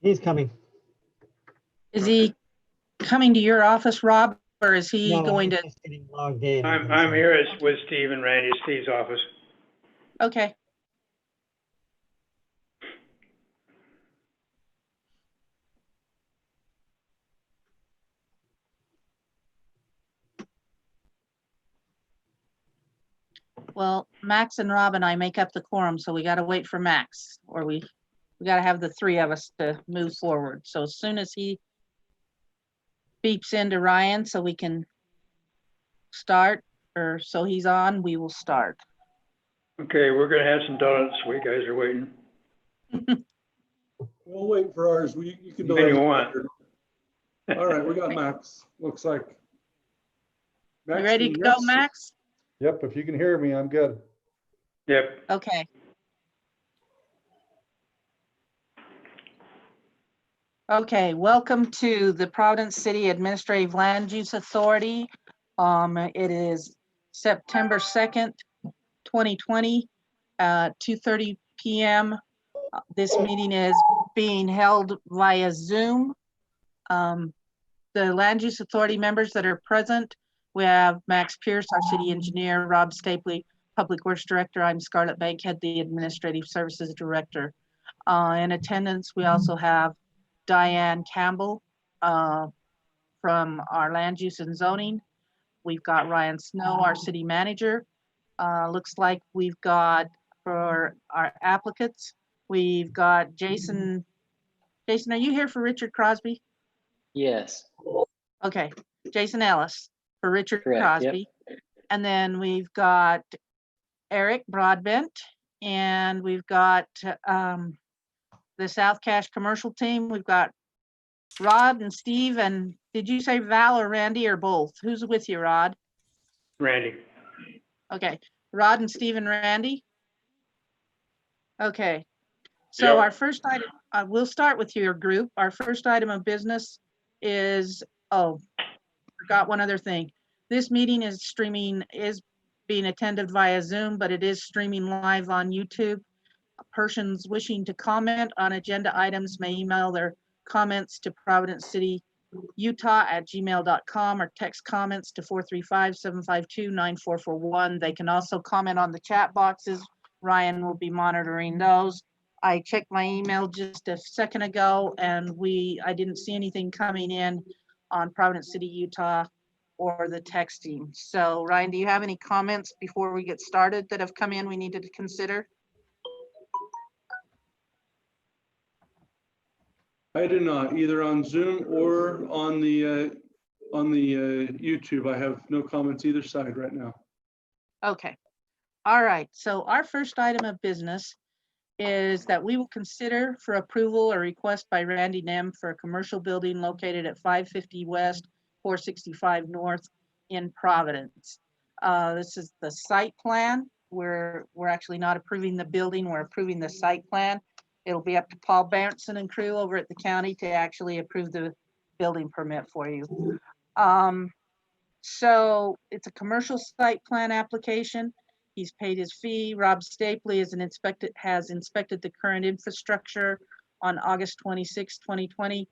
He's coming. Is he coming to your office, Rob, or is he No, going he's to? just getting logged in. I'm here with Steve and Randy, Steve's office. Okay. Well, Max and Rob and I make up the quorum, so we got to wait for Max, or we got to have the three of us to move forward. So as soon as he beeps into Ryan so we can start, or so he's on, we will start. Okay, we're gonna have some donuts while you guys are waiting. We'll wait for ours. You can do Anything it. you want. All right, we got Max, looks like. You Max, ready can to you go, hear us? Max? Yep, if you can hear me, I'm good. Yep. Okay. Okay, welcome to the Providence City Administrative Land Use Authority. It is September 2nd, 2020, 2:30 p.m. This meeting is being held via Zoom. The Land Use Authority members that are present, we have Max Pierce, our city engineer, Rob Stapley, Public Works Director. I'm Scarlett Bankhead, the Administrative Services Director. In attendance, we also have Diane Campbell from our Land Use and Zoning. We've got Ryan Snow, our city manager. Looks like we've got, for our applicants, we've got Jason. Jason, are you here for Richard Crosby? Yes. Okay, Jason Ellis for Richard Correct, Crosby. Yep. And then we've got Eric Broadbent, and we've got the South Cache commercial team. We've got Rod and Steve, and did you say Val or Randy or both? Who's with you, Rod? Randy. Okay, Rod and Steve and Randy. Okay, so Yep. Our first item, we'll start with your group. Our first item of business is, oh, forgot one other thing. This meeting is being attended via Zoom, but it is streaming live on YouTube. Persons wishing to comment on agenda items may email their comments to providencecityutah@gmail.com or text comments to 435-752-9441. They can also comment on the chat boxes. Ryan will be monitoring those. I checked my email just a second ago, and I didn't see anything coming in on Providence City, Utah, or the texting. So Ryan, do you have any comments before we get started that have come in we needed to consider? I do not, either on Zoom or on the YouTube. I have no comments either side right now. Okay. All right. So our first item of business is that we will consider for approval a request by Randy Nem for a commercial building located at 550 West, 465 North in Providence. This is the site plan. We're actually not approving the building, we're approving the site plan. It'll be up to Paul Berenson and crew over at the county to actually approve the building permit for you. So it's a commercial site plan application. He's paid his fee. Rob Stapley has inspected the current infrastructure on August 26, 2020.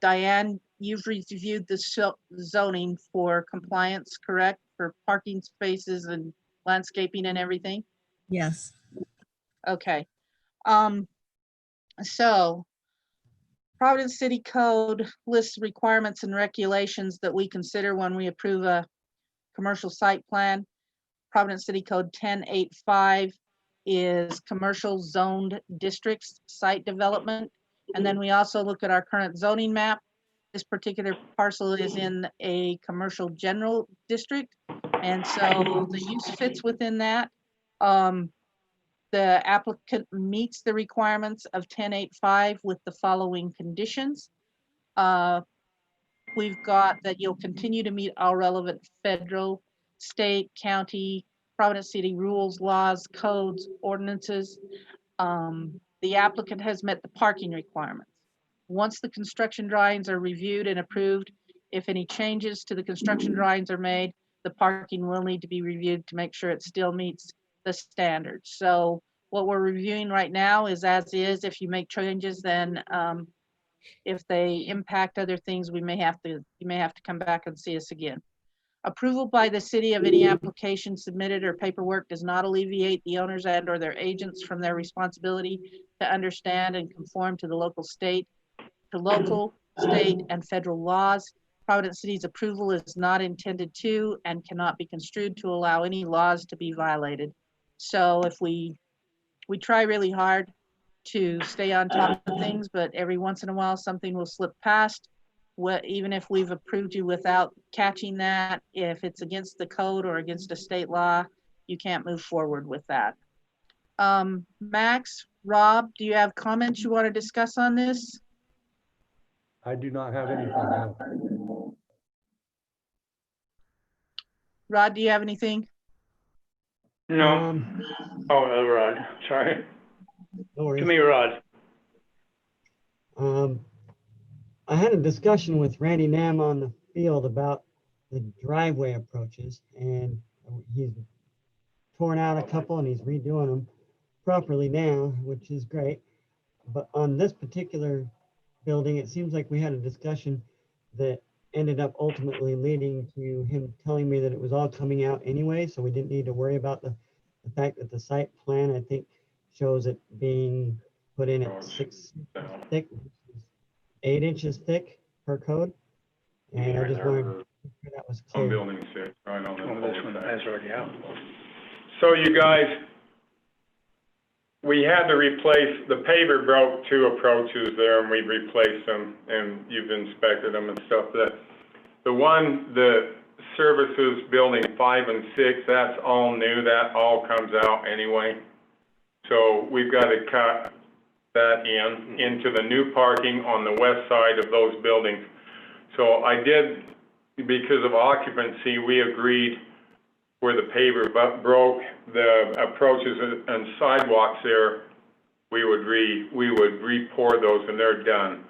Diane, you've reviewed the zoning for compliance, correct? For parking spaces and landscaping and everything? Yes. Okay. So Providence City Code lists requirements and regulations that we consider when we approve a commercial site plan. Providence City Code 1085 is commercial zoned districts site development. And then we also look at our current zoning map. This particular parcel is in a commercial general district. And so the use fits within that. The applicant meets the requirements of 1085 with the following conditions. We've got that you'll continue to meet all relevant federal, state, county, Providence City rules, laws, codes, ordinances. The applicant has met the parking requirements. Once the construction drawings are reviewed and approved, if any changes to the construction drawings are made, the parking will need to be reviewed to make sure it still meets the standards. So What we're reviewing right now is as is. If you make changes, then if they impact other things, you may have to come back and see us again. Approval by the city of any application submitted or paperwork does not alleviate the owners and or their agents from their responsibility to understand and conform to the local, state, and federal laws. Providence City's approval is not intended to and cannot be construed to allow any laws to be violated. So if we try really hard to stay on top of things, but every once in a while something will slip past. Even if we've approved you without catching that, if it's against the code or against a state law, you can't move forward with that. Max, Rob, do you have comments you want to discuss on this? I do not have anything, no. Rod, do you have anything? No. Oh, Rod, sorry. No worries. To me, Rod. I had a discussion with Randy Nam on the field about the driveway approaches, and he's torn out a couple and he's redoing them properly now, which is great. But on this particular building, it seems like we had a discussion that ended up ultimately leading to him telling me that it was all coming out anyway, so we didn't need to worry about the fact that the site plan, I think, shows it being put in at 6 thick, 8 inches thick per code. And I just wanted to make sure that was On clear. building 6, right on the. Oh, this one has already out. So you guys, we had to replace, the paver broke 2 approaches there and we've replaced them and you've inspected them and stuff. The one, the services building 5 and 6, that's all new, that all comes out anyway. So we've got to cut that into the new parking on the west side of those buildings. So I did, because of occupancy, we agreed where the paver broke, the approaches and sidewalks there, we would re-pour those and they're done.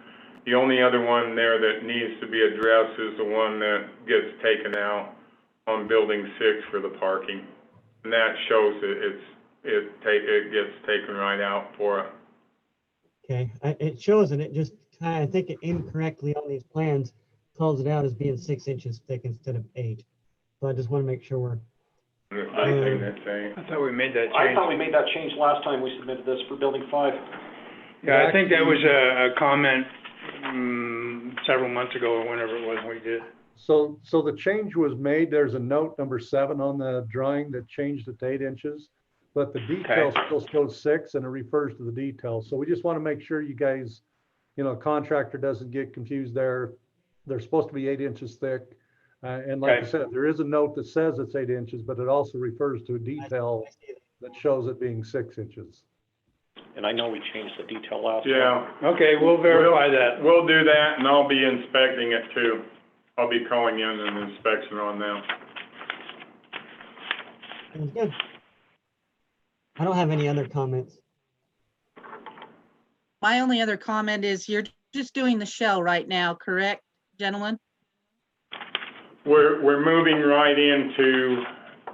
The only other one there that needs to be addressed is the one that gets taken out on building 6 for the parking. And that shows that it gets taken right out for it. Okay, it shows, and it just kind of, I think it incorrectly on these plans calls it out as being 6 inches thick instead of 8. So I just want to make sure we're. I thought we made that change. I thought we made that change last time we submitted this for building 5. Yeah, I think that was a comment several months ago or whenever it was we did. So the change was made. There's a note number 7 on the drawing that changed it to 8 inches, but the detail still shows 6 and it refers to the details. So we just want to make sure you guys, contractor doesn't get confused there. They're supposed to be 8 inches thick. And like I said, there is a note that says it's 8 inches, but it also refers to a detail that shows it being 6 inches. And I know we changed the detail last time. Yeah. Okay, we'll verify that. We'll do that and I'll be inspecting it too. I'll be calling in an inspection on them. Sounds good. I don't have any other comments. My only other comment is you're just doing the shell right now, correct, gentlemen? We're moving right into,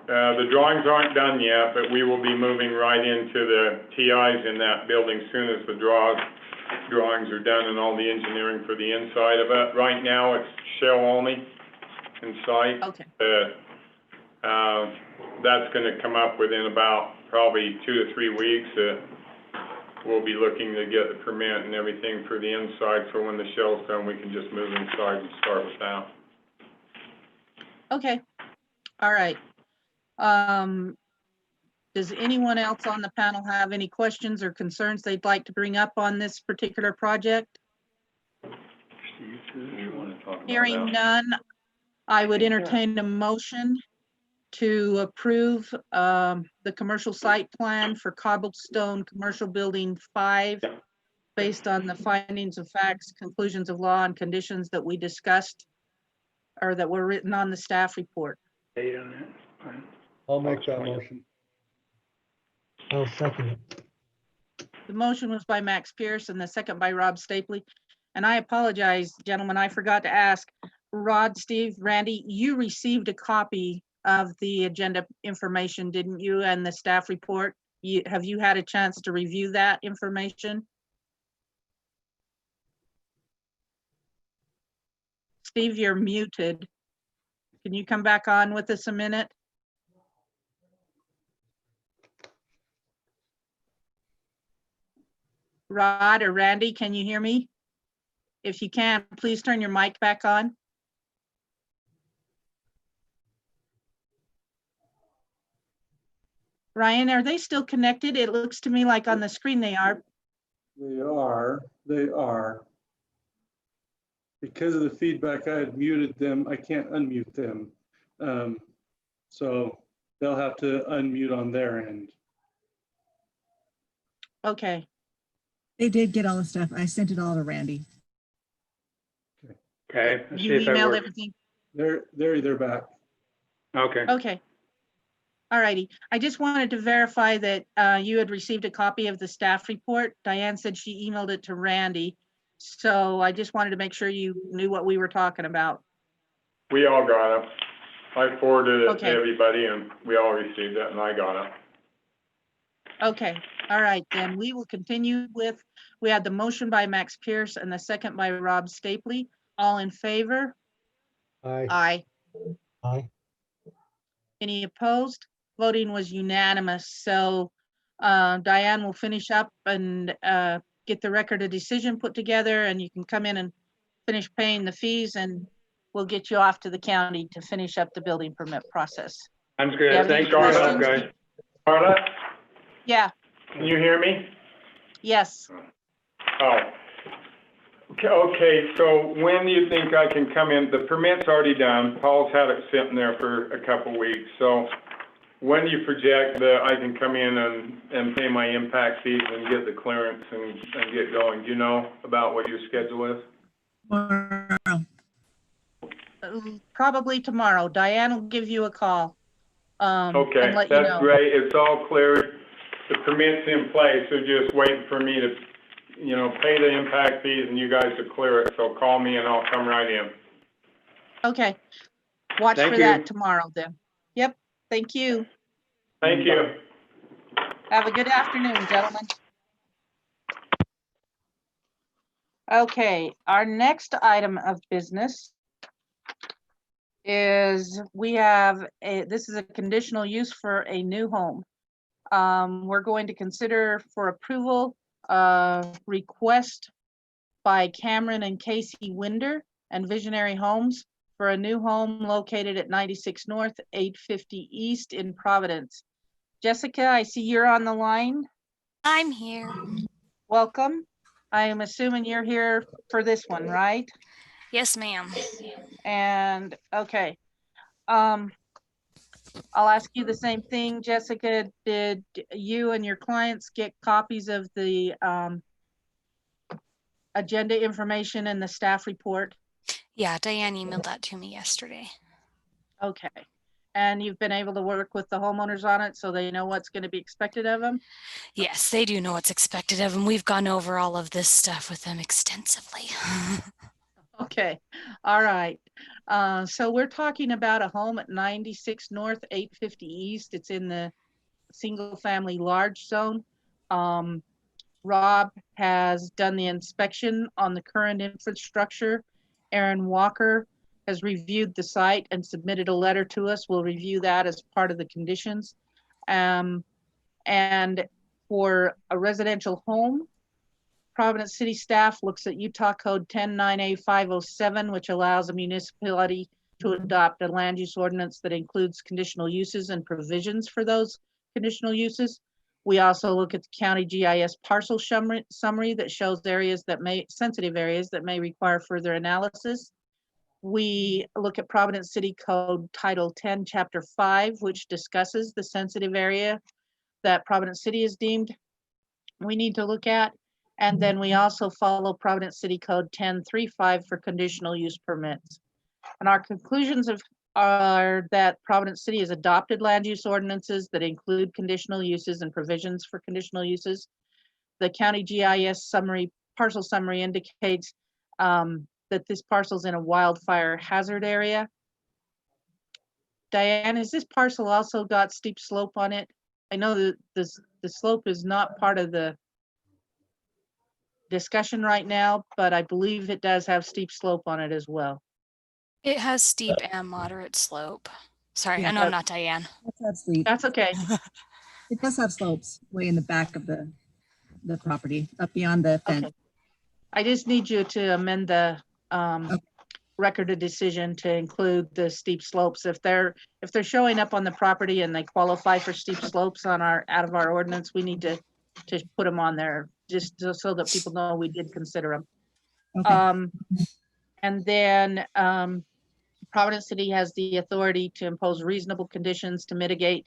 the drawings aren't done yet, but we will be moving right into the TIs in that building soon as the drawings are done and all the engineering for the inside of it. Right now, it's shell only inside. Okay. That's gonna come up within about probably 2 to 3 weeks. We'll be looking to get the permit and everything for the inside, so when the shell's done, we can just move inside and start with that. Okay, all right. Does anyone else on the panel have any questions or concerns they'd like to bring up on this particular project? Hearing none, I would entertain a motion to approve the commercial site plan for Cobblestone Commercial Building 5 based on the findings of facts, conclusions of law, and conditions that we discussed or that were written on the staff report. Date on that. I'll make that motion. I'll second it. The motion was by Max Pierce and the second by Rob Stapley. And I apologize, gentlemen, I forgot to ask. Rod, Steve, Randy, you received a copy of the agenda information, didn't you, and the staff report? Have you had a chance to review that information? Steve, you're muted. Can you come back on with us a minute? Rod or Randy, can you hear me? If you can, please turn your mic back on. Ryan, are they still connected? It looks to me like on the screen they are. They are. Because of the feedback, I had muted them. I can't unmute them. So they'll have to unmute on their end. Okay, They did get all the stuff. I sent it all to Randy. Okay, let's you see if that emailed works. everything? They're back. Okay, Okay. All righty. I just wanted to verify that you had received a copy of the staff report. Diane said she emailed it to Randy. So I just wanted to make sure you knew what we were talking about. We all got it. I forwarded it to Okay. everybody and we all received it and I got it. Okay, all right, then we will continue with, we had the motion by Max Pierce and the second by Rob Stapley. All in favor? Aye. Aye. Aye. Any opposed? Voting was unanimous. So Diane will finish up and get the record of decision put together, and you can come in and finish paying the fees, and we'll get you off to the county to finish up the building permit process. I'm You good. have any Thanks for your help, questions? guys. Carla, Yeah, can you hear me? yes. Oh. Okay, so when do you think I can come in? The permit's already done. Paul's had it sitting there for a couple weeks. So when do you project that I can come in and pay my impact fees and get the clearance and get going? Do you know about what your schedule is? Tomorrow. Probably tomorrow. Diane will give you a call. And Okay, let you that's know. great. It's all cleared. The permit's in place. So just waiting for me to, you know, pay the impact fees and you guys to clear it. So call me and I'll come right in. Okay. Watch Thank for you. that tomorrow then. Yep, thank you. Thank you. Have a good afternoon, gentlemen. Okay, our next item of business is this is a conditional use for a new home. We're going to consider for approval, request by Cameron and Casey Winder and Visionary Homes for a new home located at 96 North, 850 East in Providence. Jessica, I see you're on the line. I'm here. Welcome. I am assuming you're here for this one, right? Yes, ma'am. And okay. I'll ask you the same thing, Jessica. Did you and your clients get copies of the agenda information and the staff report? Yeah, Diane emailed that to me yesterday. Okay. And you've been able to work with the homeowners on it so they know what's going to be expected of them? Yes, they do know what's expected of them. We've gone over all of this stuff with them extensively. Okay. All right. So we're talking about a home at 96 North, 850 East. It's in the single family large zone. Rob has done the inspection on the current infrastructure. Aaron Walker has reviewed the site and submitted a letter to us. We'll review that as part of the conditions. And for a residential home, Providence City staff looks at Utah Code 109A507, which allows a municipality to adopt a land use ordinance that includes conditional uses and provisions for those conditional uses. We also look at the county GIS parcel summary that shows sensitive areas that may require further analysis. We look at Providence City Code Title 10, Chapter 5, which discusses the sensitive area that Providence City is deemed we need to look at. And then we also follow Providence City Code 1035 for conditional use permits. And our conclusions are that Providence City has adopted land use ordinances that include conditional uses and provisions for conditional uses. The county GIS parcel summary indicates that this parcel is in a wildfire hazard area. Diane, has this parcel also got steep slope on it? I know that this the slope is not part of the discussion right now, but I believe it does have steep slope on it as well. It has steep and moderate slope. Sorry, I know I'm not Diane. That's steep. That's okay. It does have slopes way in the back of the property, up beyond the fence. Okay. I just need you to amend the Okay. record of decision to include the steep slopes. If they're showing up on the property and they qualify for steep slopes on out of our ordinance, we need to put them on there just so that people know we did consider them. Okay. And then Providence City has the authority to impose reasonable conditions to mitigate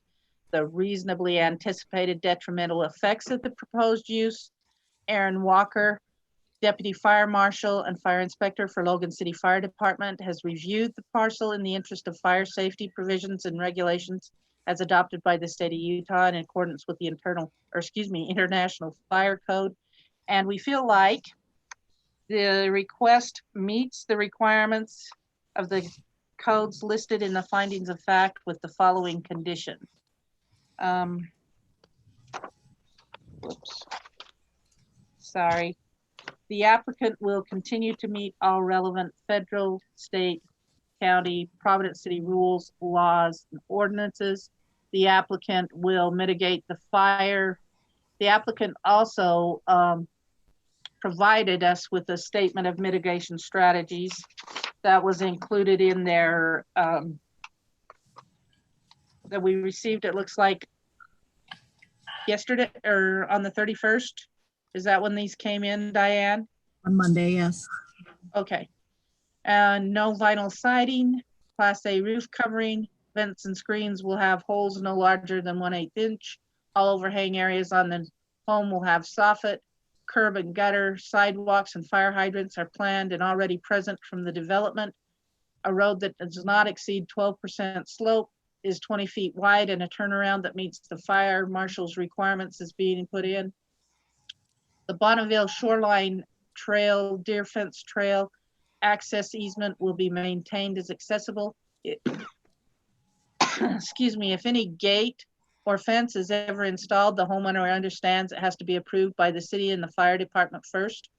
the reasonably anticipated detrimental effects of the proposed use. Aaron Walker, Deputy Fire Marshal and Fire Inspector for Logan City Fire Department, has reviewed the parcel in the interest of fire safety provisions and regulations as adopted by the state of Utah in accordance with the International Fire Code. And we feel like the request meets the requirements of the codes listed in the findings of fact with the following condition. Whoops. Sorry. The applicant will continue to meet all relevant federal, state, county, Providence City rules, laws, and ordinances. The applicant will mitigate the fire. The applicant also provided us with a statement of mitigation strategies that was included in their, that we received, it looks like yesterday or on the 31st. Is that when these came in, Diane? On Monday, yes. Okay. And no vinyl siding, Class A roof covering, vents and screens will have holes no larger than 1/8 inch. All overhang areas on the home will have soffit, curb and gutter, sidewalks and fire hydrants are planned and already present from the development. A road that does not exceed 12% slope is 20 feet wide and a turnaround that meets the fire marshal's requirements is being put in. The Bonneville Shoreline Trail, Deer Fence Trail access easement will be maintained as accessible. Excuse me, if any gate or fence is ever installed, the homeowner understands it has to be approved by the city and the fire department first.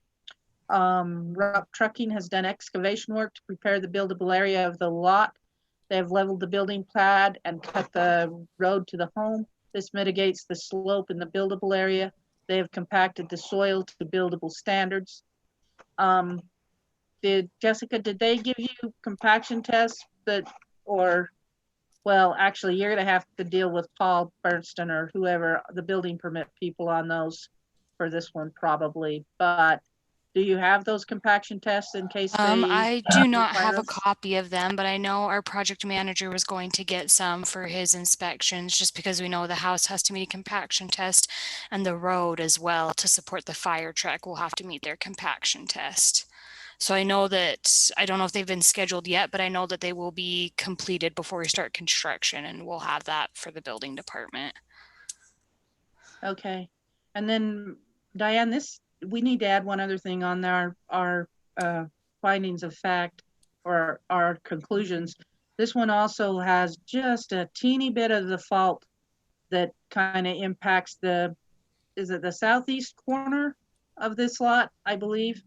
Rock Trucking has done excavation work to prepare the buildable area of the lot. They have leveled the building pad and cut the road to the home. This mitigates the slope in the buildable area. They have compacted the soil to buildable standards. Jessica, did they give you compaction tests well, actually you're gonna have to deal with Paul Bernston or whoever, the building permit people on those for this one probably, but do you have those compaction tests in case they I do not have a require us? copy of them, but I know our project manager was going to get some for his inspections, just because we know the house has to meet a compaction test and the road as well to support the fire truck will have to meet their compaction test. So I know that, I don't know if they've been scheduled yet, but I know that they will be completed before we start construction, and we'll have that for the building department. Okay, and then Diane, we need to add one other thing on our findings of fact or our conclusions. This one also has just a teeny bit of the fault that kind of impacts is it the southeast corner of this lot, I believe.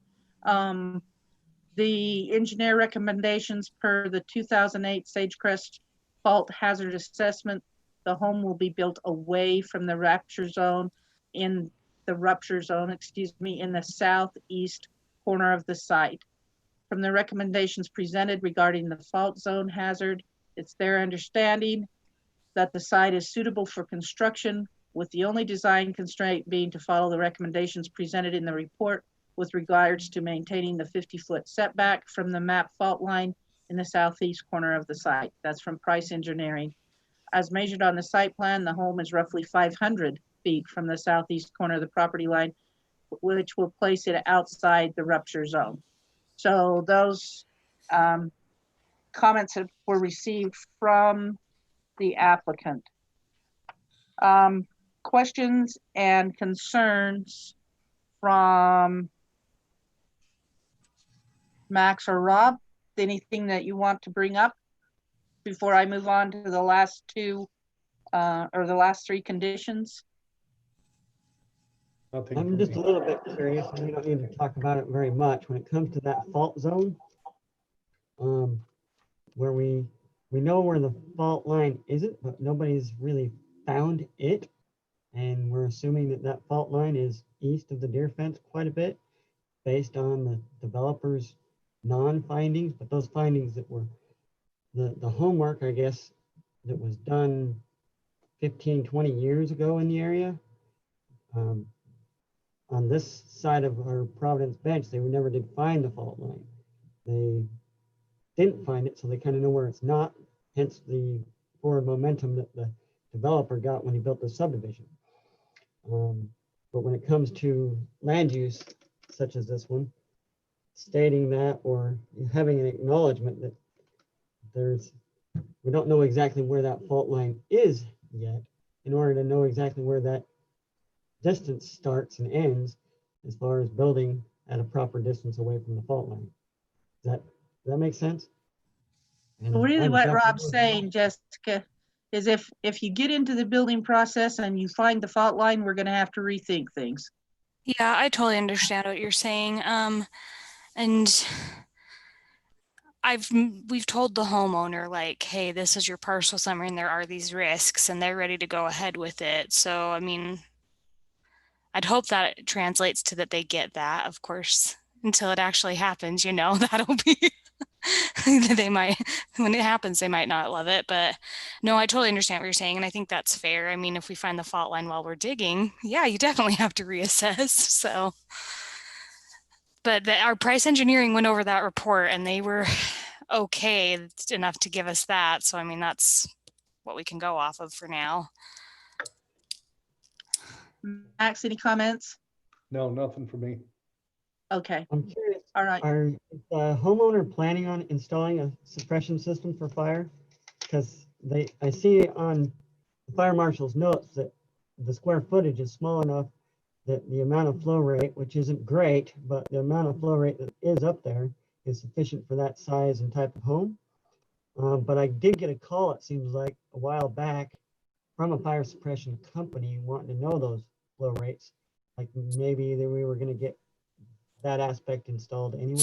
The engineer recommendations per the 2008 Sagecrest Fault Hazard Assessment, the home will be built away from the rupture zone in the southeast corner of the site. From the recommendations presented regarding the fault zone hazard, it's their understanding that the site is suitable for construction, with the only design constraint being to follow the recommendations presented in the report with regards to maintaining the 50-foot setback from the map fault line in the southeast corner of the site. That's from Price Engineering. As measured on the site plan, the home is roughly 500 feet from the southeast corner of the property line, which will place it outside the rupture zone. So those comments were received from the applicant. Questions and concerns from Max or Rob? Anything that you want to bring up before I move on to the last two or the last three conditions? Nothing I'm for just me. a little bit curious, and we don't need to talk about it very much when it comes to that fault zone. Where we know where the fault line isn't, but nobody's really found it. And we're assuming that that fault line is east of the deer fence quite a bit based on the developer's non-findings, but those findings that were the homework, I guess, that was done 15, 20 years ago in the area. On this side of our Providence bench, they never did find the fault line. They didn't find it, so they kind of know where it's not, hence the forward momentum that the developer got when he built the subdivision. But when it comes to land use, such as this one, stating that or having an acknowledgement that we don't know exactly where that fault line is yet, in order to know exactly where that distance starts and ends as far as building at a proper distance away from the fault line. Does that make sense? And Really I'm what definitely Rob's saying, Jessica, is if you get into the building process and you find the fault line, we're gonna have to rethink things. Yeah, I totally understand what you're saying. And we've told the homeowner like, hey, this is your parcel summary and there are these risks, and they're ready to go ahead with it. So, I mean, I'd hope that it translates to that they get that, of course, until it actually happens, that'll be they might, when it happens, they might not love it. But no, I totally understand what you're saying. And I think that's fair. I mean, if we find the fault line while we're digging, yeah, you definitely have to reassess. So, but our price engineering went over that report and they were okay enough to give us that. So, I mean, that's what we can go off of for now. Max, any comments? No, nothing for me. Okay, I'm curious, all right. is the homeowner planning on installing a suppression system for fire? Because I see on the fire marshal's notes that the square footage is small enough that the amount of flow rate, which isn't great, but the amount of flow rate that is up there is sufficient for that size and type of home. But I did get a call, it seems like, a while back from a fire suppression company wanting to know those flow rates. Like maybe we were going to get that aspect installed anyway.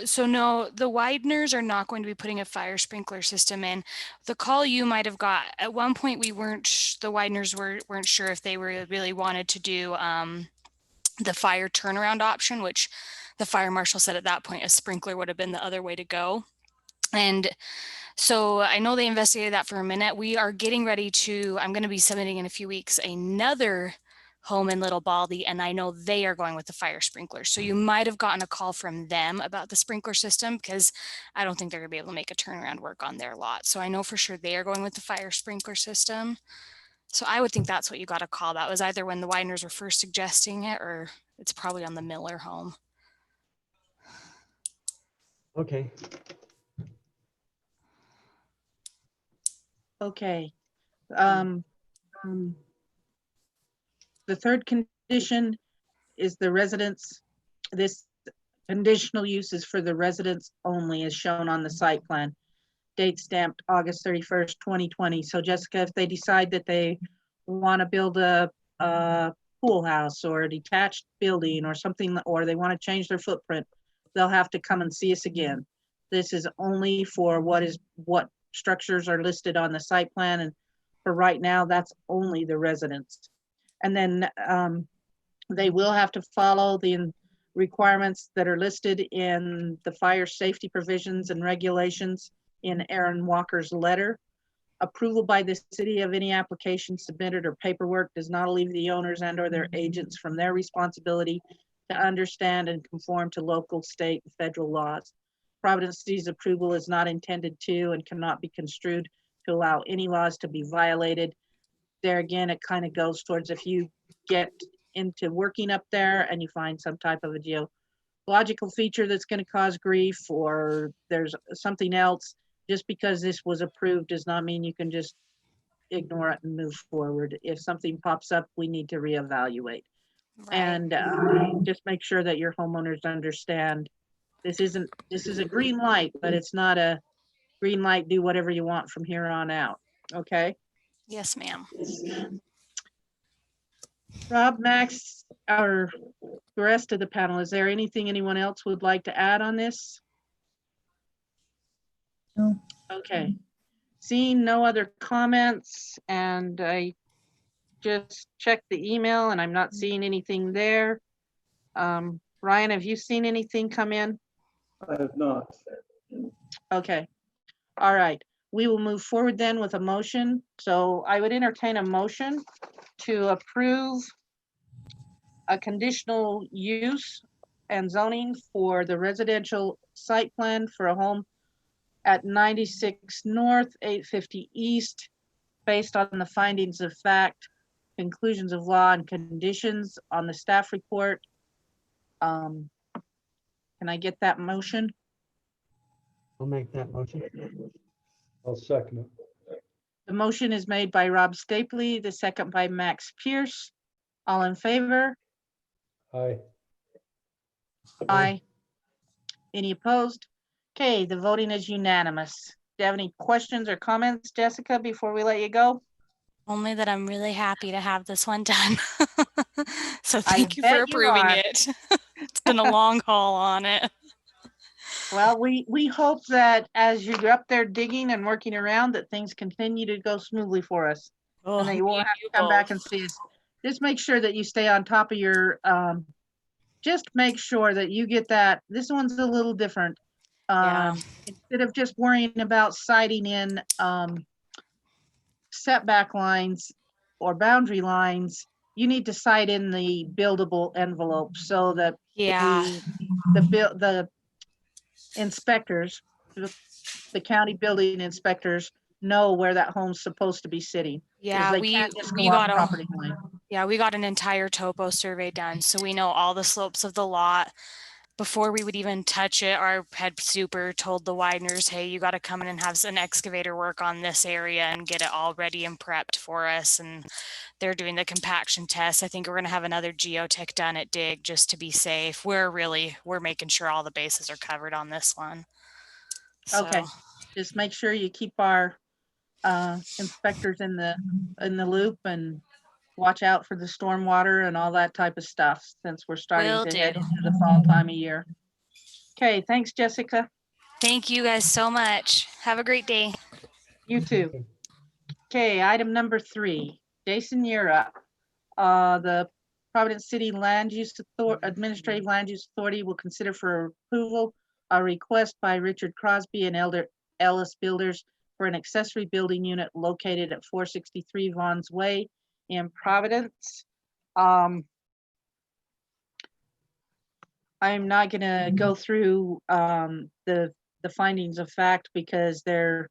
So no, the Wideners are not going to be putting a fire sprinkler system in. The call you might have got at one point, the Wideners weren't sure if they really wanted to do the fire turnaround option, which the fire marshal said at that point a sprinkler would have been the other way to go. And so I know they investigated that for a minute. We are getting ready I'm going to be submitting in a few weeks another home in Little Baldy, and I know they are going with the fire sprinkler. So you might have gotten a call from them about the sprinkler system, because I don't think they're gonna be able to make a turnaround work on their lot. So I know for sure they are going with the fire sprinkler system. So I would think that's what you got a call. That was either when the Wideners were first suggesting it, or it's probably on the Miller home. Okay. Okay. The third condition is the residence. This conditional use is for the residents only, as shown on the site plan. Date stamped August 31st, 2020. So Jessica, if they decide that they want to build a pool house or a detached building or something, or they want to change their footprint, they'll have to come and see us again. This is only for what structures are listed on the site plan, and for right now, that's only the residents. And then they will have to follow the requirements that are listed in the fire safety provisions and regulations in Aaron Walker's letter. Approval by the city of any application submitted or paperwork does not relieve the owners and or their agents from their responsibility to understand and conform to local, state, and federal laws. Providence City's approval is not intended to and cannot be construed to allow any laws to be violated. There again, it kind of goes towards if you get into working up there and you find some type of a geological feature that's going to cause grief, or there's something else, just because this was approved does not mean you can just ignore it and move forward. If something pops up, we need to reevaluate. Right. And just make sure that your homeowners understand this is a green light, but it's not a green light, do whatever you want from here on out. Okay? Yes, ma'am. Rob, Max, or the rest of the panel, is there anything anyone else would like to add on this? No. Okay. Seeing no other comments, and I just checked the email and I'm not seeing anything there. Ryan, have you seen anything come in? I have not. Okay. All right. We will move forward then with a motion. So I would entertain a motion to approve a conditional use and zoning for the residential site plan for a home at 96 North, 850 East, based on the findings of fact, conclusions of law, and conditions on the staff report. Can I get that motion? I'll make that motion. I'll second it. The motion is made by Rob Stapley, the second by Max Pierce. All in favor? Aye. Aye. Any opposed? Okay, the voting is unanimous. Do you have any questions or comments, Jessica, before we let you go? Only that I'm really happy to have this one done. So I thank you for bet you approving are. it. It's been a long haul on it. Well, we hope that as you're up there digging and working around, that things continue to go smoothly for us. Oh, And that you me won't have you to come back both. and see us. Just make sure that you stay on top of your, just make sure that you get that. This one's a little different. Yeah. Instead of just worrying about citing in, setback lines or boundary lines, you need to cite in the buildable envelope so that Yeah. the inspectors, the county building inspectors know where that home's supposed to be sitting. 'Cause Yeah, they we can't just we go off got a property line. yeah, we got an entire topo survey done, so we know all the slopes of the lot. Before we would even touch it, our head super told the Wideners, hey, you got to come in and have an excavator work on this area and get it all ready and prepped for us. And they're doing the compaction test. I think we're going to have another geotech done at Dig just to be safe. We're making sure all the bases are covered on this one. So, Okay, just make sure you keep our inspectors in the loop and watch out for the stormwater and all that type of stuff, since we're starting Will to head do. into the fall time of year. Okay, thanks, Jessica. Thank you guys so much. Have a great day. You too. Okay, item number 3. Jason, you're up. The Providence City Administrative Land Use Authority will consider for approval a request by Richard Crosby and Elder Ellis Builders for an accessory building unit located at 463 Vaughn's Way in Providence. I'm not gonna go through the findings of fact because they're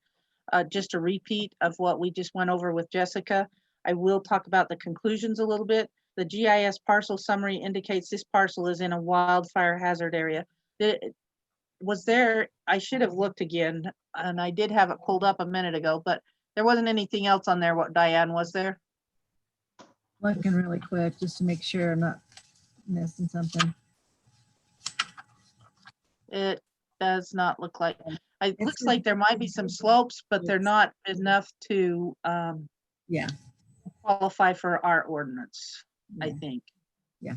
just a repeat of what we just went over with Jessica. I will talk about the conclusions a little bit. The GIS parcel summary indicates this parcel is in a wildfire hazard area. I should have looked again, and I did have it pulled up a minute ago, but there wasn't anything else on there, what, Diane, was there? Looking really quick just to make sure I'm not missing something. It does not look like, it looks like there might be some slopes, but they're not enough to Yeah. qualify for our ordinance, I Yeah. think. Yeah.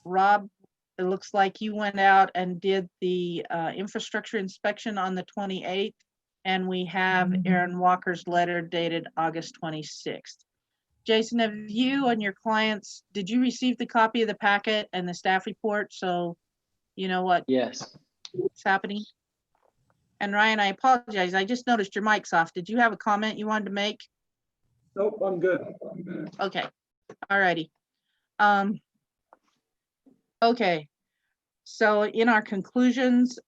Rob, it looks like you went out and did the infrastructure inspection on the 28th, and we have Aaron Walker's letter dated August 26th. Jason, have you and your clients, did you receive the copy of the packet and the staff report? So you know what's happening? And Ryan, I apologize. I just noticed your mic's off. Did you have a comment you wanted to make? Nope, I'm good. Okay, all righty. Okay, so in our conclusions,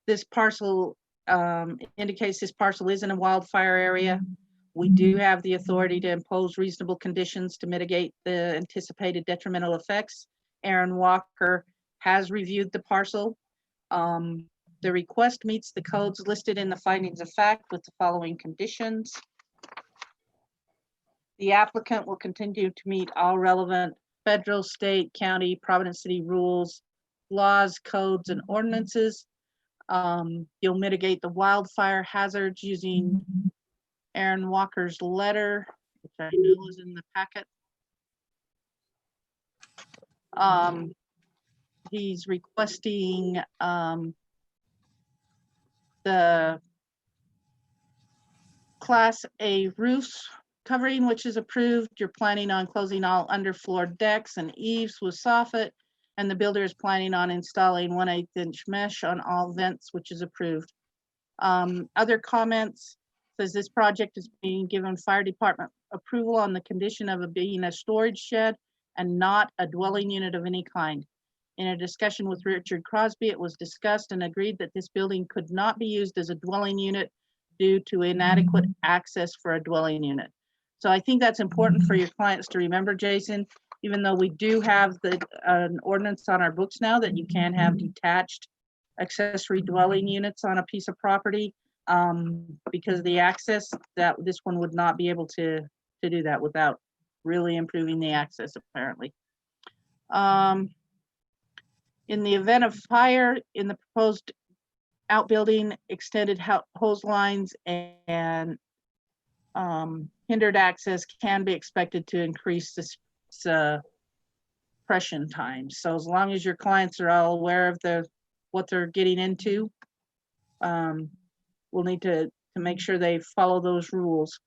this parcel indicates this parcel is in a wildfire area. We do have the authority to impose reasonable conditions to mitigate the anticipated detrimental effects. Aaron Walker has reviewed the parcel. The request meets the codes listed in the findings of fact with the following conditions. The applicant will continue to meet all relevant federal, state, county, Providence City rules, laws, codes, and ordinances. You'll mitigate the wildfire hazards using Aaron Walker's letter, which I know is in the packet. He's requesting the Class A roofs covering, which is approved. You're planning on closing all underfloor decks and eaves with soffit, and the builder is planning on installing 1/8 inch mesh on all vents, which is approved. Other comments says this project is being given fire department approval on the condition of it being a storage shed and not a dwelling unit of any kind. In a discussion with Richard Crosby, it was discussed and agreed that this building could not be used as a dwelling unit due to inadequate access for a dwelling unit. So I think that's important for your clients to remember, Jason, even though we do have an ordinance on our books now that you can have detached accessory dwelling units on a piece of property, because the access, that this one would not be able to do that without really improving the access, apparently. In the event of fire in the proposed outbuilding, extended hose lines and hindered access can be expected to increase this suppression time. So as long as your clients are all aware of what they're getting into, we'll need to make sure they follow those rules.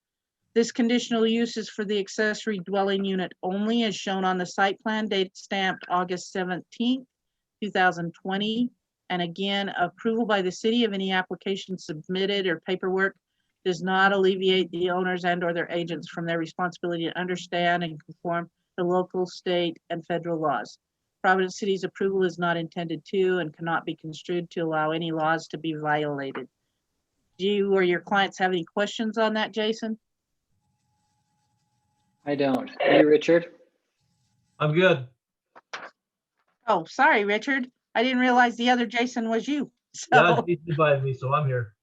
This conditional use is for the accessory dwelling unit only, as shown on the site plan, date stamped August 17th, 2020. And again, approval by the city of any application submitted or paperwork does not alleviate the owners and or their agents from their responsibility to understand and conform to local, state, and federal laws. Providence City's approval is not intended to and cannot be construed to allow any laws to be violated. Do you or your clients have any questions on that, Jason? I don't. Hey, Richard. I'm good. Oh, sorry, Richard. I didn't realize the other Jason was you. Yeah, So, he invited me, so I'm here.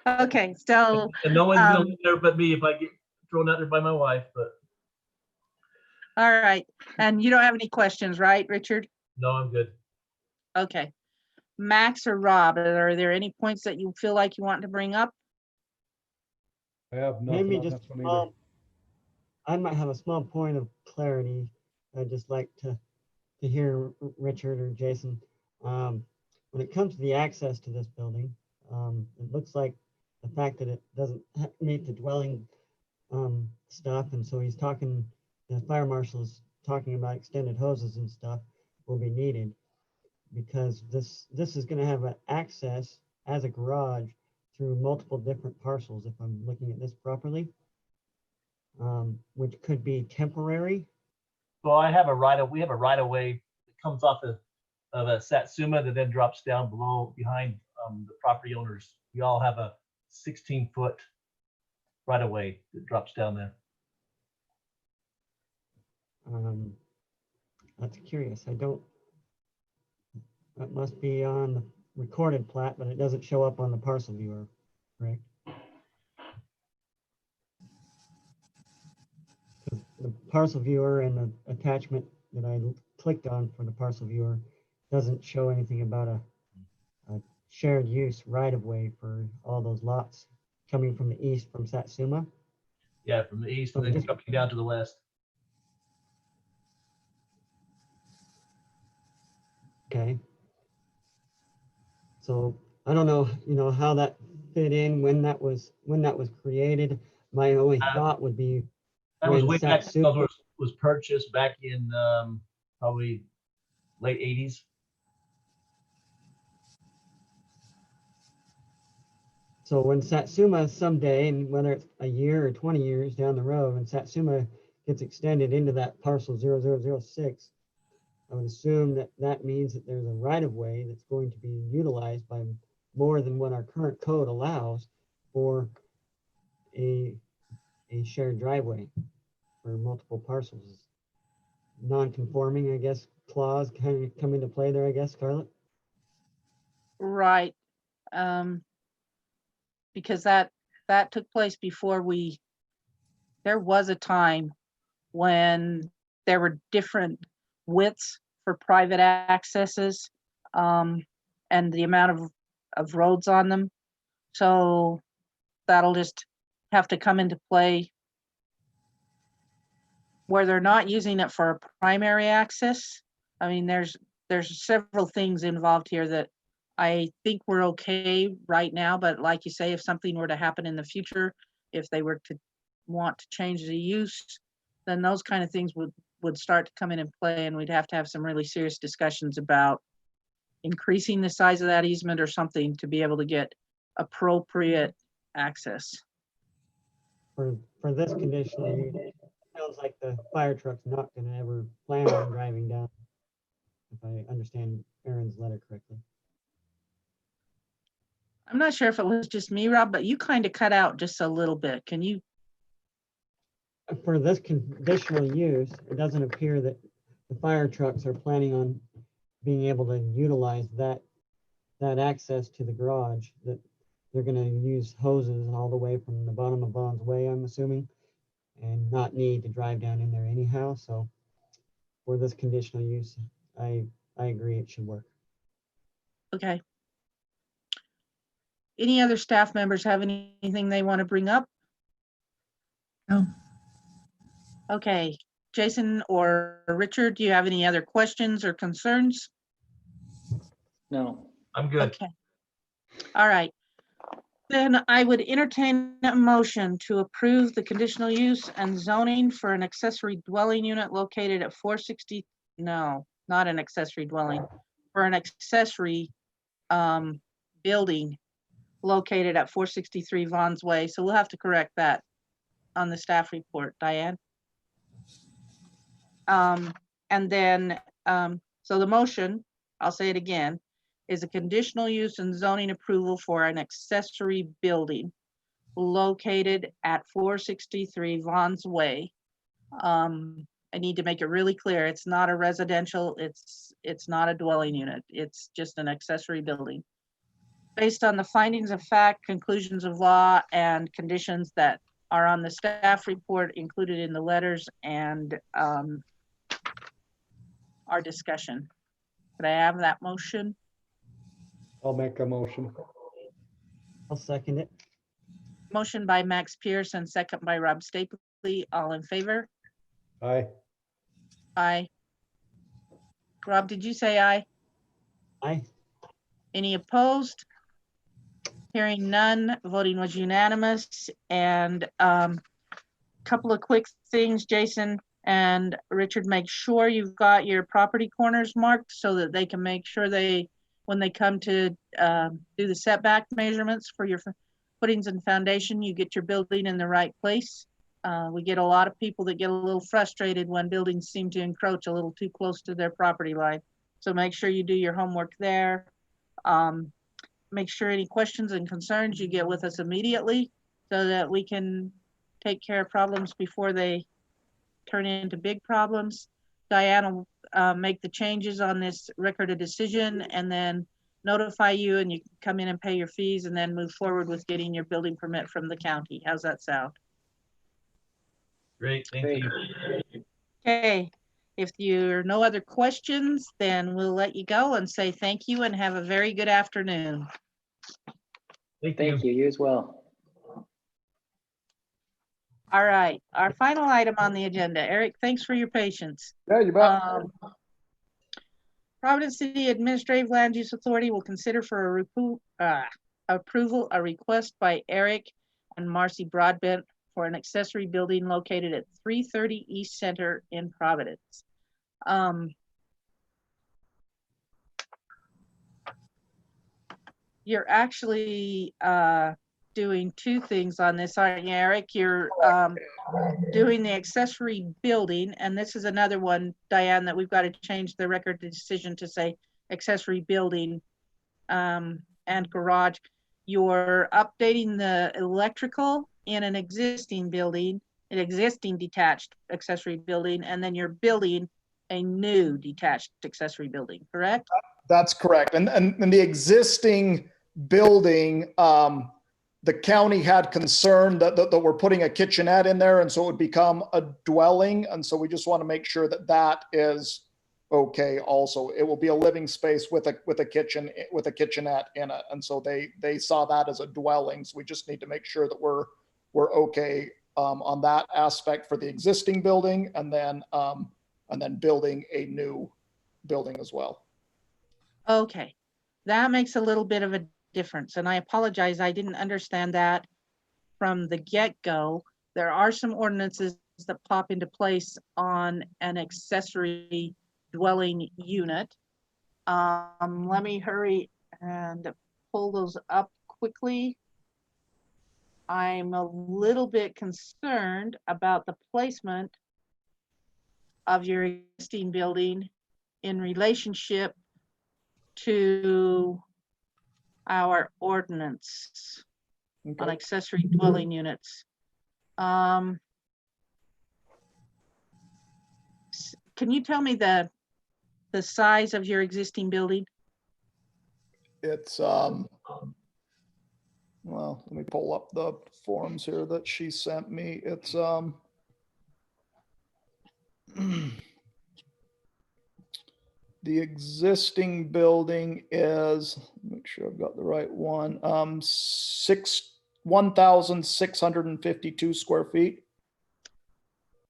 okay, so, And no one's gonna live there but me if I get thrown out there by my wife, but all right. And you don't have any questions, right, Richard? no, I'm good. Okay. Max or Rob, are there any points that you feel like you want to bring up? I have nothing Maybe on just this one either. I might have a small point of clarity. I'd just like to hear Richard or Jason. When it comes to the access to this building, it looks like the fact that it doesn't meet the dwelling stuff, and so he's talking, the fire marshal's talking about extended hoses and stuff will be needed, because this is going to have an access as a garage through multiple different parcels, if I'm looking at this properly, which could be temporary. So we have a right of way that comes off of a Satsuma that then drops down below behind the property owners. We all have a 16-foot right of way that drops down there. That's curious. That must be on the recorded plat, but it doesn't show up on the parcel viewer, correct? The parcel viewer and the attachment that I clicked on for the parcel viewer doesn't show anything about a shared use right of way for all those lots coming from the east from Satsuma. Yeah, from the east and then jumping down to the west. Okay. So I don't know, how that fit in, when that was created. My only thought would be That was when way back Satsuma when it was purchased back in probably late 80s. So when Satsuma someday, and whether it's a year or 20 years down the road, when Satsuma gets extended into that parcel 0006, I would assume that means that there's a right of way that's going to be utilized by more than what our current code allows for a shared driveway for multiple parcels. Non-conforming, I guess, clause kind of come into play there, I guess, Scarlett? Right. Because that took place before there was a time when there were different widths for private accesses, and the amount of roads on them. So that'll just have to come into play where they're not using it for primary access. I mean, there's several things involved here that I think we're okay right now, but like you say, if something were to happen in the future, if they were to want to change the use, then those kind of things would start to come in and play, and we'd have to have some really serious discussions about increasing the size of that easement or something to be able to get appropriate access. For this conditional use, it sounds like the fire truck's not gonna ever plan on driving down, if I understand Aaron's letter correctly. I'm not sure if it was just me, Rob, but you kind of cut out just a little bit. Can you? For this conditional use, it doesn't appear that the fire trucks are planning on being able to utilize that access to the garage, that they're gonna use hoses all the way from the bottom of Bond's Way, I'm assuming, and not need to drive down in there anyhow. So for this conditional use, I agree it should work. Okay. Any other staff members have anything they want to bring up? No. Okay, Jason or Richard, do you have any other questions or concerns? No. I'm good. Okay. All right. Then I would entertain a motion to approve the conditional use and zoning for an accessory dwelling unit located at 460, no, not an accessory dwelling, for an accessory building located at 463 Vaughn's Way. So we'll have to correct that on the staff report, Diane. And then, so the motion, I'll say it again, is a conditional use and zoning approval for an accessory building located at 463 Vaughn's Way. I need to make it really clear. It's not a residential, it's not a dwelling unit. It's just an accessory building. Based on the findings of fact, conclusions of law, and conditions that are on the staff report included in the letters and our discussion. Could I have that motion? I'll make a motion. I'll second it. Motion by Max Pierce and second by Rob Stapley. All in favor? Aye. Aye. Rob, did you say aye? Aye. Any opposed? Hearing none, voting was unanimous. And couple of quick things, Jason and Richard, make sure you've got your property corners marked so that they can make sure when they come to do the setback measurements for your footings and foundation, you get your building in the right place. We get a lot of people that get a little frustrated when buildings seem to encroach a little too close to their property line. So make sure you do your homework there. Make sure any questions and concerns you get with us immediately so that we can take care of problems before they turn into big problems. Diane will make the changes on this record of decision and then notify you, and you can come in and pay your fees and then move forward with getting your building permit from the county. How's that sound? Great, thank you. Okay, if there are no other questions, then we'll let you go and say thank you and have a very good afternoon. Thank you. You as well. All right, our final item on the agenda. Eric, thanks for your patience. Yeah, you bet. Providence City Administrative Land Use Authority will consider for approval a request by Eric and Marcy Broadbent for an accessory building located at 330 East Center in Providence. You're actually doing two things on this, aren't you, Eric? You're doing the accessory building, and this is another one, Diane, that we've got to change the record decision to say accessory building and garage. You're updating the electrical in an existing building, an existing detached accessory building, and then you're building a new detached accessory building, correct? That's correct. And the existing building, the county had concern that we're putting a kitchenette in there, and so it would become a dwelling. And so we just want to make sure that that is okay. Also, it will be a living space with a kitchenette in it. And so they saw that as a dwelling. So we just need to make sure that we're we're okay on that aspect for the existing building, and then building a new building as well. Okay, that makes a little bit of a difference, and I apologize, I didn't understand that from the get-go. There are some ordinances that pop into place on an accessory dwelling unit. Let me hurry and pull those up quickly. I'm a little bit concerned about the placement of your existing building in relationship to our ordinance on Okay. accessory dwelling units. Can you tell me the size of your existing building? It's, well, let me pull up the forms here that she sent me. It's, the existing building is, make sure I've got the right one, 1,652 square feet.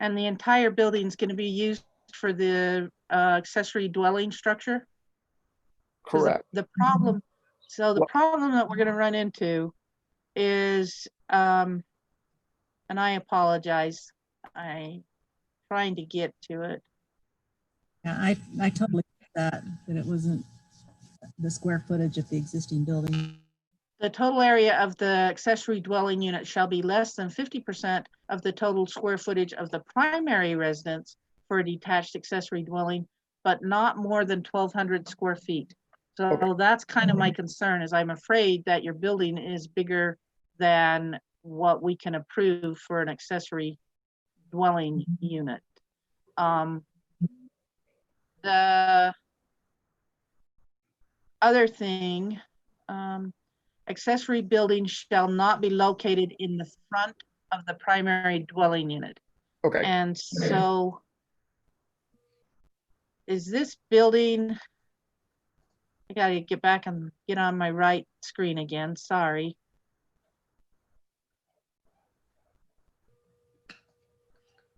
And the entire building is going to be used for the accessory dwelling structure? 'Cause Correct. The problem, so the What- problem that we're going to run into is, and I apologize, I'm trying to get to it. Yeah, I totally get that it wasn't the square footage of the existing building. The total area of the accessory dwelling unit shall be less than 50% of the total square footage of the primary residence for a detached accessory dwelling, but not more than 1,200 square feet. So Okay. that's kind of my concern, is I'm afraid that your building is bigger than what we can approve for an accessory dwelling unit. The other thing, accessory buildings shall not be located in the front of the primary dwelling unit. Okay. And so is this building, I gotta get back and get on my right screen again, sorry.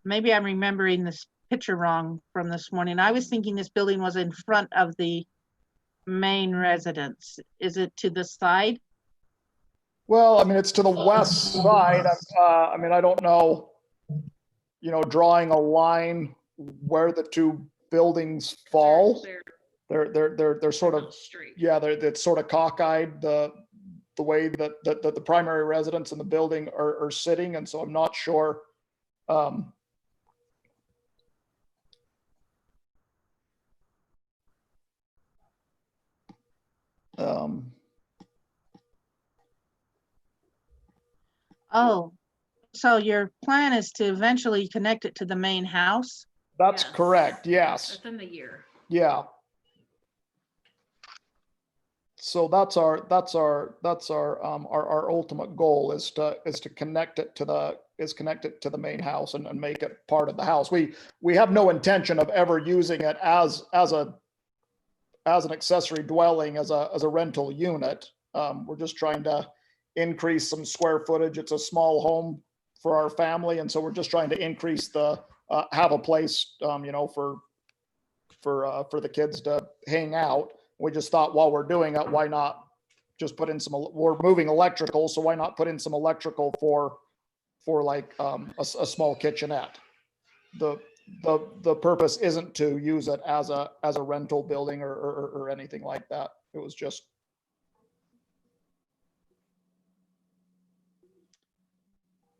Maybe I'm remembering this picture wrong from this morning. I was thinking this building was in front of the main residence. Is it to the side? Well, I mean, it's to the west side. I mean, I don't know, drawing a line where the two buildings fall. They're sort of, yeah, it's sort of cockeyed, the way that the primary residence and the building are sitting. And so I'm not sure. Oh, so your plan is to eventually connect it to the main house? That's Yes. correct. Yes. Within the year. Yeah. So that's our ultimate goal is to connect it to the main house and make it part of the house. We have no intention of ever using it as an accessory dwelling, as a rental unit. We're just trying to increase some square footage. It's a small home for our family, and so we're just trying to increase have a place, for the kids to hang out. We just thought while we're doing it, why not just put in we're moving electrical, so why not put in some electrical for like a small kitchenette. The purpose isn't to use it as a rental building or anything like that. It was just.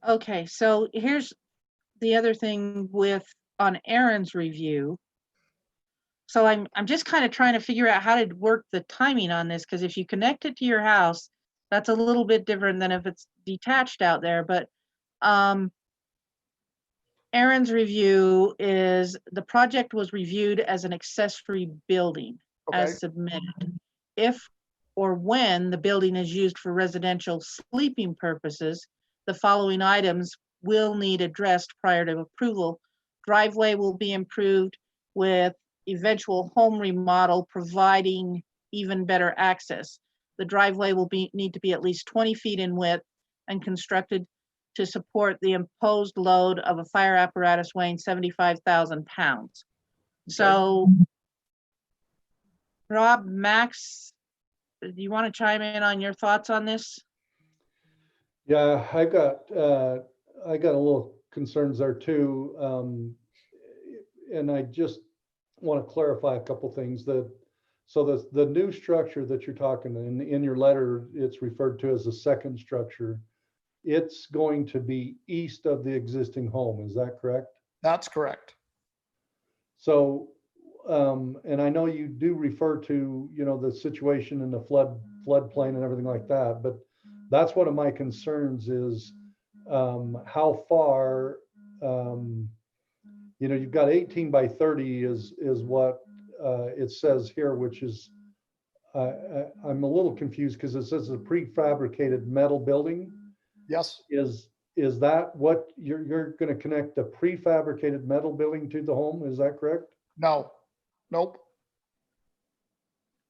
Okay, so here's the other thing on Aaron's review. So I'm just kind of trying to figure out how to work the timing on this, because if you connect it to your house, that's a little bit different than if it's detached out there. But Aaron's review is the project was reviewed as an accessory building as submitted. If or when the building is used for residential sleeping purposes, the following items will need addressed prior to approval. Driveway will be improved with eventual home remodel providing even better access. The driveway will need to be at least 20 feet in width and constructed to support the imposed load of a fire apparatus weighing 75,000 pounds. So, Rob, Max, do you want to chime in on your thoughts on this? Yeah, I got a little concerns there too. And I just want to clarify a couple things so the new structure that you're talking in your letter, it's referred to as the second structure. It's going to be east of the existing home. Is that correct? That's correct. So, and I know you do refer to, the situation in the floodplain and everything like that, but that's one of my concerns is how far, you've got 18 by 30 is what it says here, which is, I'm a little confused because it says a prefabricated metal building. Yes. Is that what you're going to connect a prefabricated metal building to the home? Is that correct? No. Nope.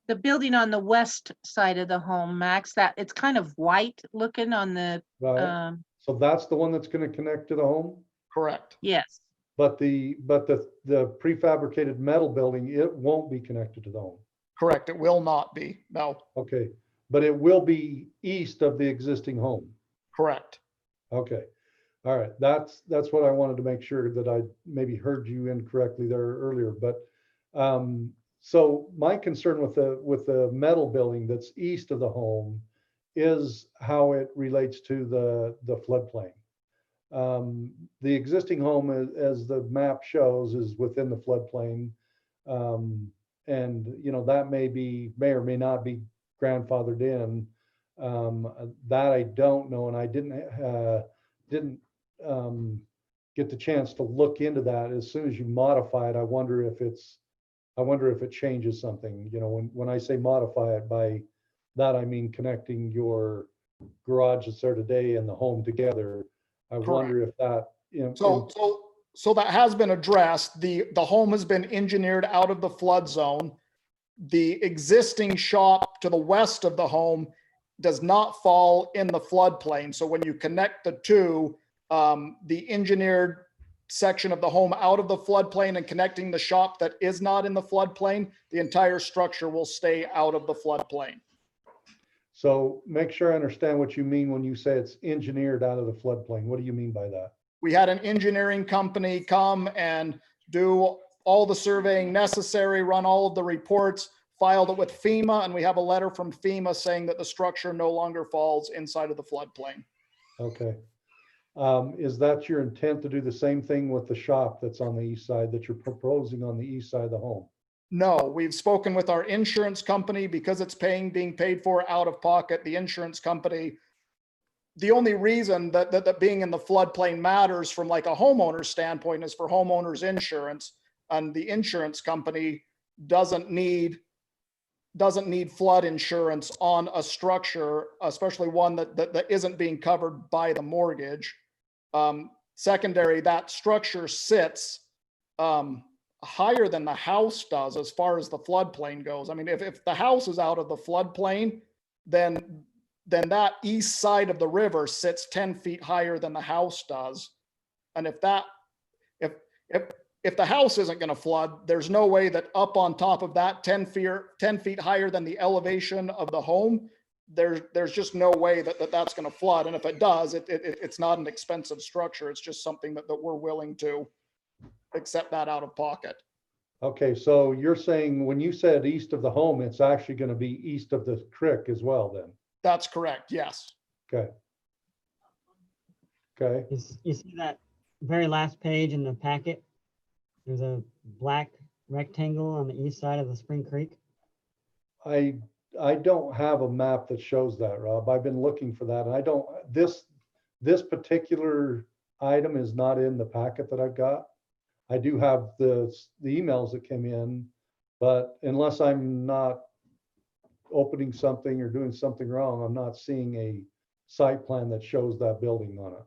The building on the west side of the home, Max, that it's kind of white looking on the, Right. So that's the one that's going to connect to the home? Correct. yes. But the prefabricated metal building, it won't be connected to the home. Correct. It will not be. No. Okay. But it will be east of the existing home. Correct. Okay. All right. That's what I wanted to make sure that I maybe heard you incorrectly there earlier. But so my concern with the metal building that's east of the home is how it relates to the floodplain. The existing home, as the map shows, is within the floodplain. And that may or may not be grandfathered in. That I don't know, and I didn't get the chance to look into that. As soon as you modify it, I wonder if it changes something. When I say modify it, by that I mean connecting your garage that's there today and the home together. I wonder if that, So that has been addressed. The home has been engineered out of the flood zone. The existing shop to the west of the home does not fall in the floodplain. So when you connect the two, the engineered section of the home out of the floodplain and connecting the shop that is not in the floodplain, the entire structure will stay out of the floodplain. So make sure I understand what you mean when you say it's engineered out of the floodplain. What do you mean by that? We had an engineering company come and do all the surveying necessary, run all of the reports, filed it with FEMA, and we have a letter from FEMA saying that the structure no longer falls inside of the floodplain. Okay. Is that your intent to do the same thing with the shop that's on the east side that you're proposing on the east side of the home? No, we've spoken with our insurance company because it's being paid for out of pocket. The insurance company, the only reason that being in the floodplain matters from like a homeowner standpoint is for homeowners insurance, and the insurance company doesn't need flood insurance on a structure, especially one that isn't being covered by the mortgage. Secondary, that structure sits higher than the house does as far as the floodplain goes. I mean, if the house is out of the floodplain, then that east side of the river sits 10 feet higher than the house does. And if the house isn't going to flood, there's no way that up on top of that 10 feet higher than the elevation of the home, there's just no way that's going to flood. And if it does, it's not an expensive structure. It's just something that we're willing to accept that out of pocket. Okay, so you're saying when you said east of the home, it's actually going to be east of the creek as well then? That's correct, yes. Okay. Okay. You see that very last page in the packet? There's a black rectangle on the east side of the Spring Creek. I don't have a map that shows that, Rob. I've been looking for that. And I don't, this particular item is not in the packet that I've got. I do have the emails that came in, but unless I'm not opening something or doing something wrong, I'm not seeing a site plan that shows that building on it.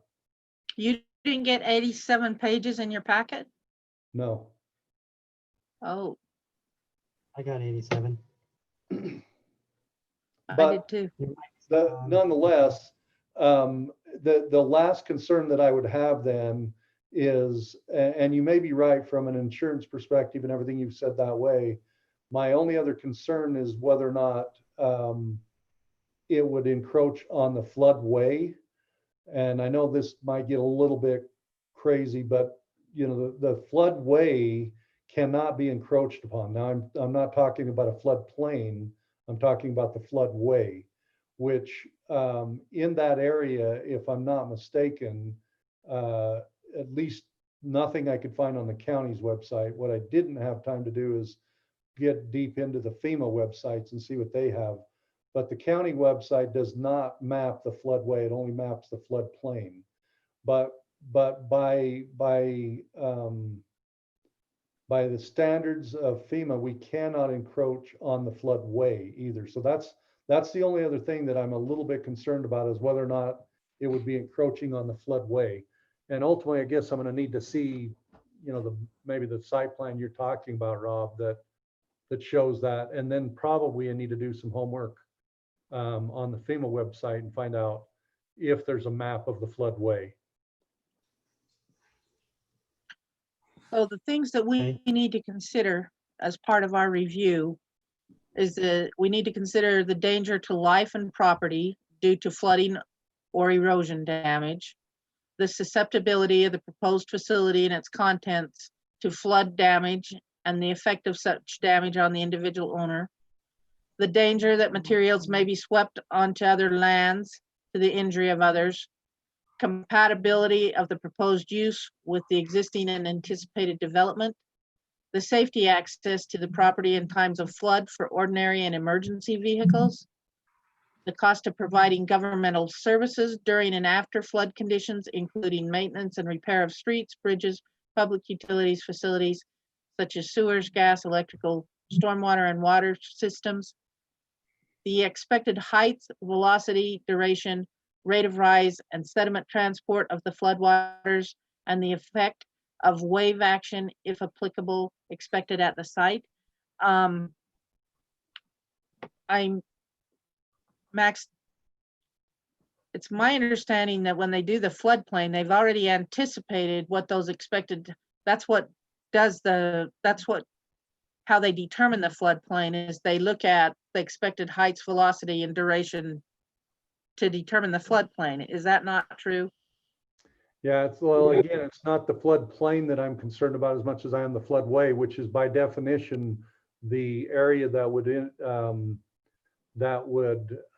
You didn't get 87 pages in your packet? No. Oh, I got 87. I But did too. nonetheless, the last concern that I would have then is, and you may be right from an insurance perspective and everything you've said that way. My only other concern is whether or not it would encroach on the floodway. And I know this might get a little bit crazy, but you know, the floodway cannot be encroached upon. Now, I'm not talking about a floodplain. I'm talking about the floodway, which in that area, if I'm not mistaken, at least nothing I could find on the county's website. What I didn't have time to do is get deep into the FEMA websites and see what they have. But the county website does not map the floodway. It only maps the floodplain. But by the standards of FEMA, we cannot encroach on the floodway either. So that's the only other thing that I'm a little bit concerned about, is whether or not it would be encroaching on the floodway. And ultimately, I guess I'm going to need to see, you know, maybe the site plan you're talking about, Rob, that shows that. And then probably I need to do some homework on the FEMA website and find out if there's a map of the floodway. So the things that we need to consider as part of our review is that we need to consider the danger to life and property due to flooding or erosion damage, the susceptibility of the proposed facility and its contents to flood damage and the effect of such damage on the individual owner, the danger that materials may be swept onto other lands to the injury of others, compatibility of the proposed use with the existing and anticipated development, the safety access to the property in times of flood for ordinary and emergency vehicles, the cost of providing governmental services during and after flood conditions, including maintenance and repair of streets, bridges, public utilities, facilities such as sewers, gas, electrical, stormwater, and water systems, the expected height, velocity, duration, rate of rise, and sediment transport of the floodwaters, and the effect of wave action, if applicable, expected at the site. Max, it's my understanding that when they do the floodplain, they've already anticipated what those expected, how they determine the floodplain is they look at the expected heights, velocity, and duration to determine the floodplain. Is that not true? Yeah, well, again, it's not the floodplain that I'm concerned about as much as I am the floodway, which is by definition the area that would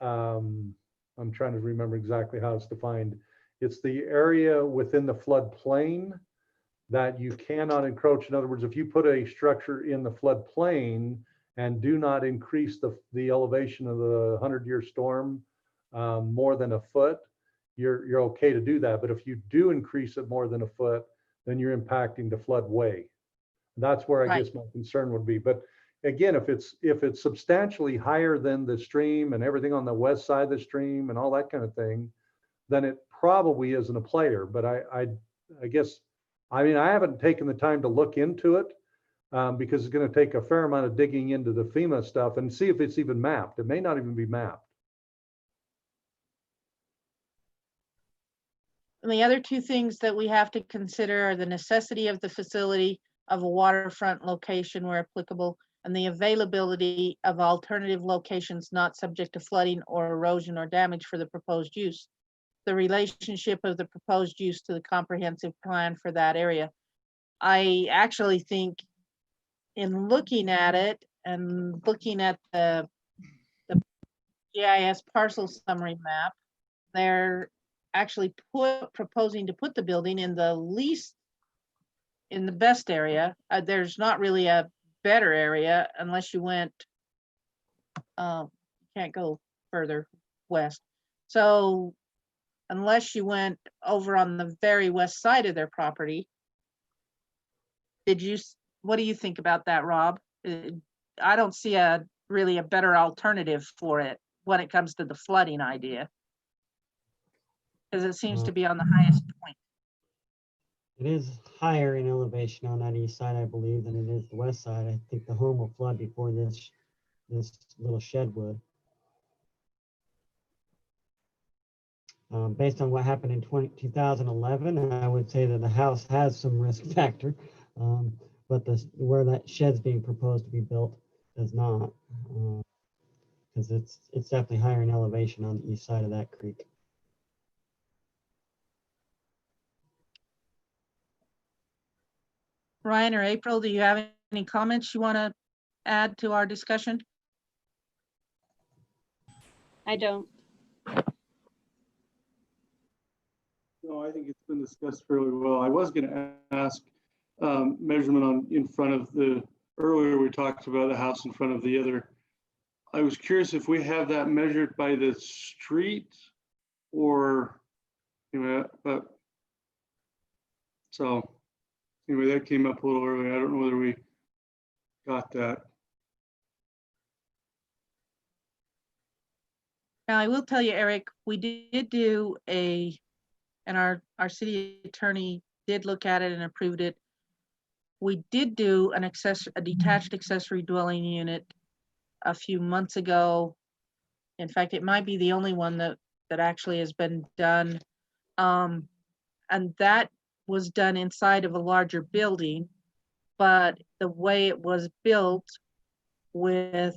I'm trying to remember exactly how it's defined. It's the area within the floodplain that you cannot encroach. In other words, if you put a structure in the floodplain and do not increase the elevation of the 100-year storm more than a foot, you're okay to do that. But if you do increase it more than a foot, then you're impacting the floodway. That's where I guess my concern would be. But again, if it's substantially higher than the stream and everything on the west side of the stream and all that kind of thing, then it probably isn't a player. But I guess, I mean, I haven't taken the time to look into it because it's going to take a fair amount of digging into the FEMA stuff and see if it's even mapped. It may not even be mapped. And the other two things that we have to consider are the necessity of the facility of a waterfront location where applicable, and the availability of alternative locations not subject to flooding or erosion or damage for the proposed use, the relationship of the proposed use to the comprehensive plan for that area. I actually think in looking at it and looking at the GIS parcel summary map, they're actually proposing to put the building in the best area. There's not really a better area unless you went, can't go further west. So unless you went over on the very west side of their property, what do you think about that, Rob? I don't see really a better alternative for it when it comes to the flooding idea, because it seems to be on the highest point. It is higher in elevation on that east side, I believe, than it is the west side. I think the home will flood before this little shed would. Based on what happened in 2011, I would say that the house has some risk factor, but where that shed's being proposed to be built does not, because it's definitely higher in elevation on the east side of that creek. Ryan or April, do you have any comments you want to add to our discussion? I don't. No, I think it's been discussed fairly well. I was going to ask measurement in front of earlier we talked about the house in front of the other. I was curious if we have that measured by the street or, but so anyway, that came up a little earlier. I don't know whether we got that. Now, I will tell you, Eric, we did do and our city attorney did look at it and approved it. We did do a detached accessory dwelling unit a few months ago. In fact, it might be the only one that actually has been done. And that was done inside of a larger building, but the way it was built with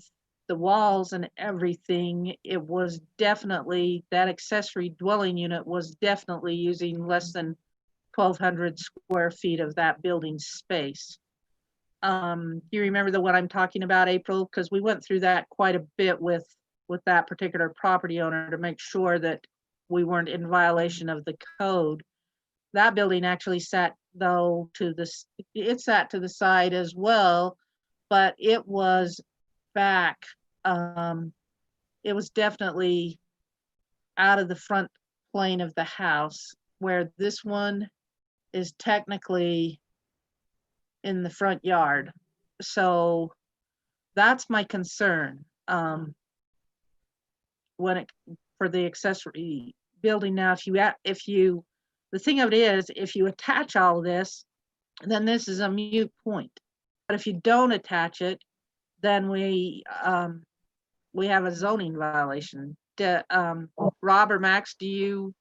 the walls and everything, it was definitely, that accessory dwelling unit was definitely using less than 1,200 square feet of that building space. Do you remember the one I'm talking about, April? Because we went through that quite a bit with that particular property owner to make sure that we weren't in violation of the code. That building actually sat though it sat to the side as well, but it was back. It was definitely out of the front plane of the house, where this one is technically in the front yard. So that's my concern. For the accessory building. Now, the thing of it is, if you attach all of this, then this is a moot point. But if you don't attach it, then we have a zoning violation. Rob or Max, do you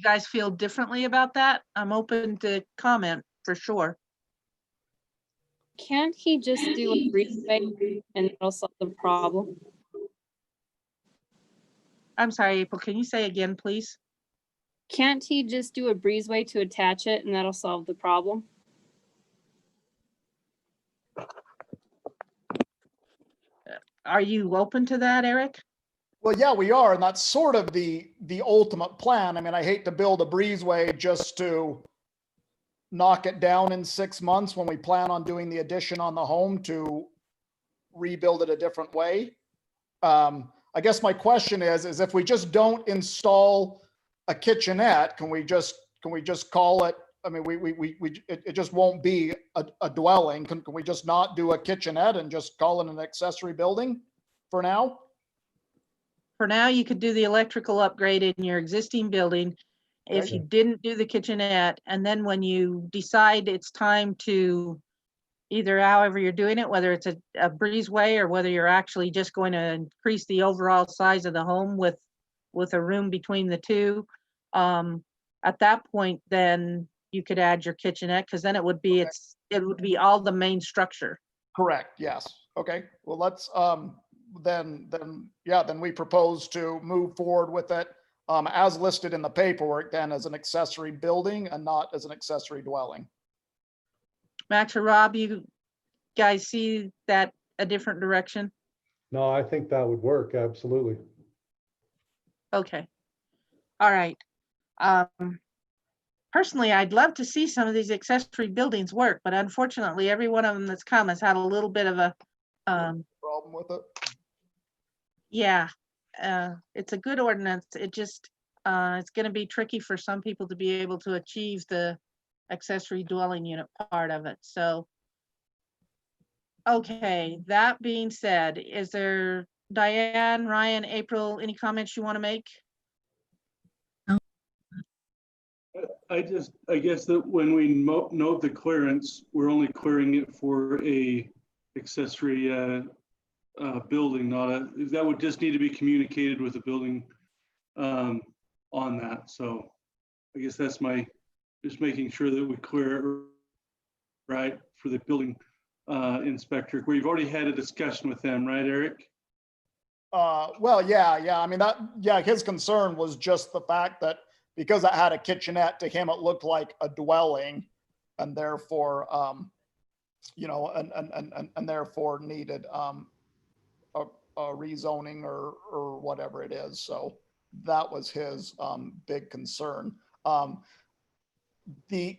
guys feel differently about that? I'm open to comment for sure. Can't he just do a breezeway and that'll solve the problem? I'm sorry, April, can you say again, please? Can't he just do a breezeway to attach it and that'll solve the problem? Are you open to that, Eric? Well, yeah, we are, and that's sort of the ultimate plan. I mean, I hate to build a breezeway just to knock it down in 6 months when we plan on doing the addition on the home to rebuild it a different way. I guess my question is if we just don't install a kitchenette, can we just call it? I mean, it just won't be a dwelling. Can we just not do a kitchenette and just call it an accessory building for now? For now, you could do the electrical upgrade in your existing building. Okay. If you didn't do the kitchenette, and then when you decide it's time to either however you're doing it, whether it's a breezeway or whether you're actually just going to increase the overall size of the home with a room between the two, at that point, then you could add your kitchenette, because then it would be it would be all the main structure. Correct. Yes. Okay. Well, let's then we propose to move forward with it as listed in the paperwork, then as an accessory building and not as an accessory dwelling. Max or Rob, you guys see that a different direction? No, I think that would work. Absolutely. Okay. All right. Personally, I'd love to see some of these accessory buildings work, but unfortunately, every one of them that's come has had a little bit of a problem with it. Yeah, it's a good ordinance. It just it's going to be tricky for some people to be able to achieve the accessory dwelling unit part of it. So, okay, that being said, is there, Diane, Ryan, April, any comments you want to make? I guess that when we note the clearance, we're only clearing it for a accessory building, that would just need to be communicated with the building on that. So I guess that's just making sure that we clear it right for the building inspector, where you've already had a discussion with them, right, Eric? Well, yeah. I mean, his concern was just the fact that because it had a kitchenette, to him, it looked like a dwelling, and therefore, and therefore needed a rezoning or whatever it is. So that was his big concern. The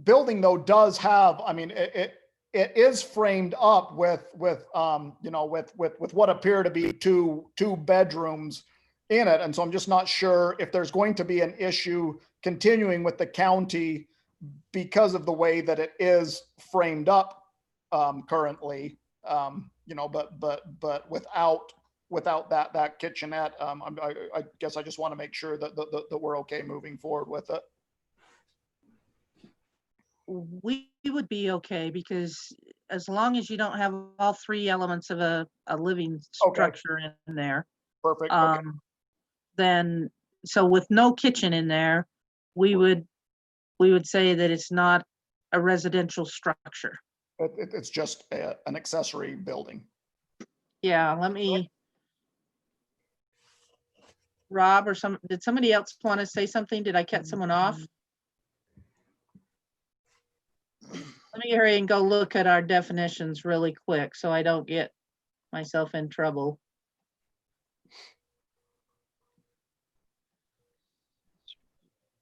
building though does have, I mean, it is framed up with what appear to be two bedrooms in it. And so I'm just not sure if there's going to be an issue continuing with the county because of the way that it is framed up currently, but without that kitchenette, I guess I just want to make sure that we're okay moving forward with it. We would be okay, because as long as you don't have all three elements of a living structure in there. Perfect. Okay. Then, so with no kitchen in there, we would say that it's not a residential structure. It's just an accessory building. Yeah, Rob, did somebody else want to say something? Did I cut someone off? Let me hurry and go look at our definitions really quick so I don't get myself in trouble.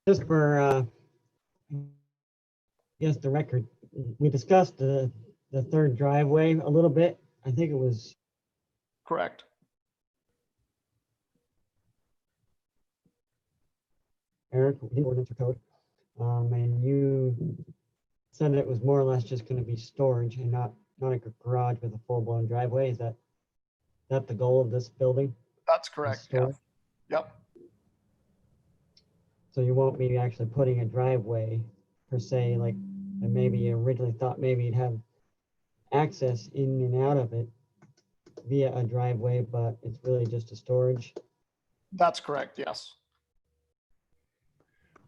Just for, I guess the record, we discussed the third driveway a little bit. I think it was correct. Eric, the ordinance or code, and you said it was more or less just going to be storage and not a garage with a full-blown driveway. Is that the goal of this building? That's correct. Yeah. Yep. So you won't be actually putting a driveway per se, like maybe you originally thought maybe you'd have access in and out of it via a driveway, but it's really just a storage. That's correct. Yes.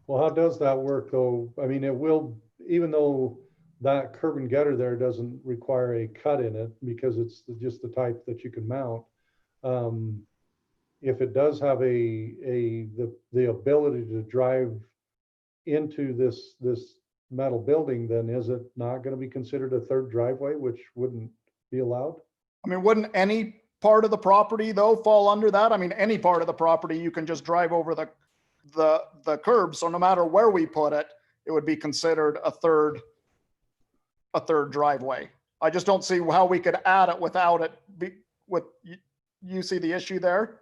Well, how does that work though? I mean, it will, even though that curb and gutter there doesn't require a cut in it because it's just the type that you can mount. If it does have the ability to drive into this metal building, then is it not going to be considered a third driveway, which wouldn't be allowed? I mean, wouldn't any part of the property though fall under that? I mean, any part of the property you can just drive over the curb. So no matter where we put it, it would be considered a third driveway. I just don't see how we could add it without it you see the issue there?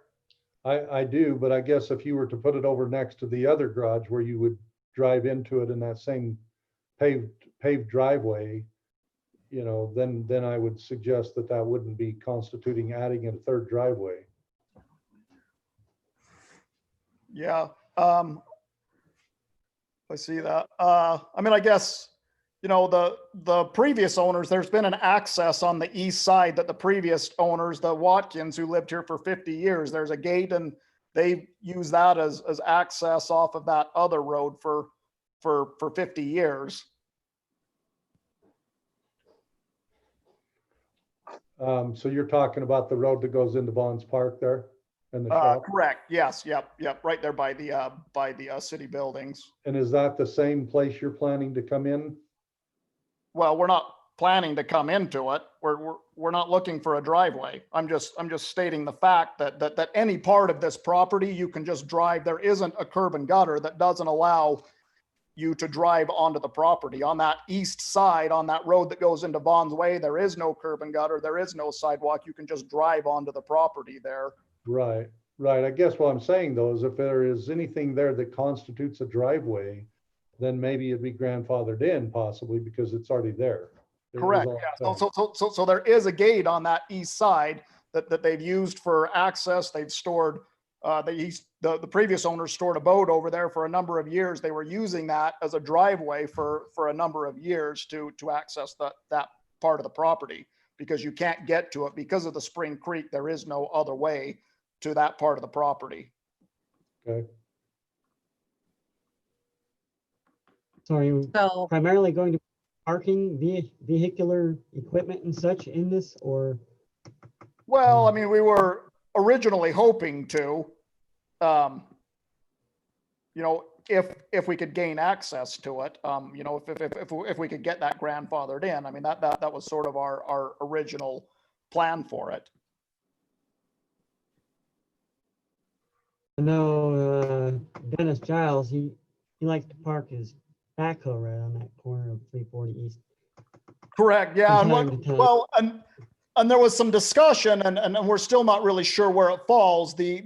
I do, but I guess if you were to put it over next to the other garage where you would drive into it in that same paved driveway, then I would suggest that wouldn't be constituting adding in a third driveway. Yeah. I see that. I mean, I guess, the previous owners, there's been an access on the east side that the previous owners, the Watkins, who lived here for 50 years, there's a gate and they use that as access off of that other road for 50 years. So you're talking about the road that goes into Vaughn's Park there and the shop? Correct. Yes. Yep. Right there by the city buildings. And is that the same place you're planning to come in? Well, we're not planning to come into it. We're not looking for a driveway. I'm just stating the fact that any part of this property you can just drive. There isn't a curb and gutter that doesn't allow you to drive onto the property. On that east side, on that road that goes into Vaughn's Way, there is no curb and gutter. There is no sidewalk. You can just drive onto the property there. Right. I guess what I'm saying though is if there is anything there that constitutes a driveway, then maybe it'd be grandfathered in possibly because it's already there. Correct. Yeah. So there is a gate on that east side that they've used for access. They've stored, the previous owners stored a boat over there for a number of years. They were using that as a driveway for a number of years to access that part of the property, because you can't get to it because of the Spring Creek. There is no other way to that part of the property. Okay. So are you So, primarily going to parking vehicular equipment and such in this, or? Well, I mean, we were originally hoping to, you know, if we could gain access to it, you know, if we could get that grandfathered in, I mean, that was sort of our original plan for it. I know Dennis Giles, he likes to park his backhoe right on that corner of 340 East. Correct, yeah, From and time to time. well, and there was some discussion, and we're still not really sure where it falls. The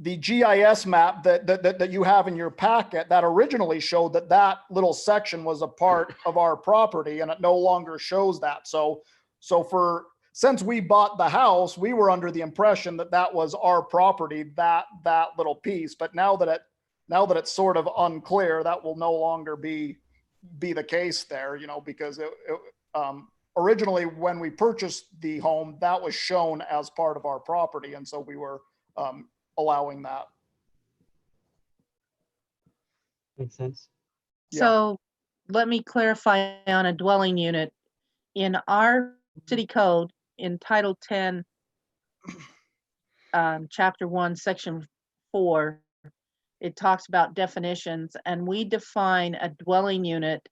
GIS map that you have in your packet that originally showed that little section was a part of our property, and it no longer shows that. So since we bought the house, we were under the impression that was our property, that little piece. But now that it's sort of unclear, that will no longer be the case there, you know, because originally when we purchased the home, that was shown as part of our property, and so we were allowing that. Makes sense. so let me clarify on a dwelling unit. In our city code, in Title 10, Chapter 1, Section 4, it talks about definitions, and we define a dwelling unit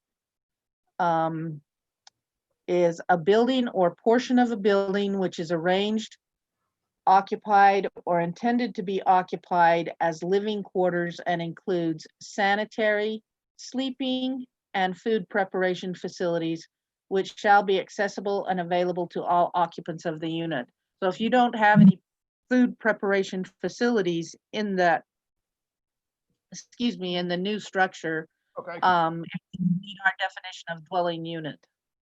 is a building or portion of a building which is arranged, occupied, or intended to be occupied as living quarters and includes sanitary, sleeping, and food preparation facilities, which shall be accessible and available to all occupants of the unit. So if you don't have any food preparation facilities in that, in the new structure, Okay. you meet our definition of dwelling unit.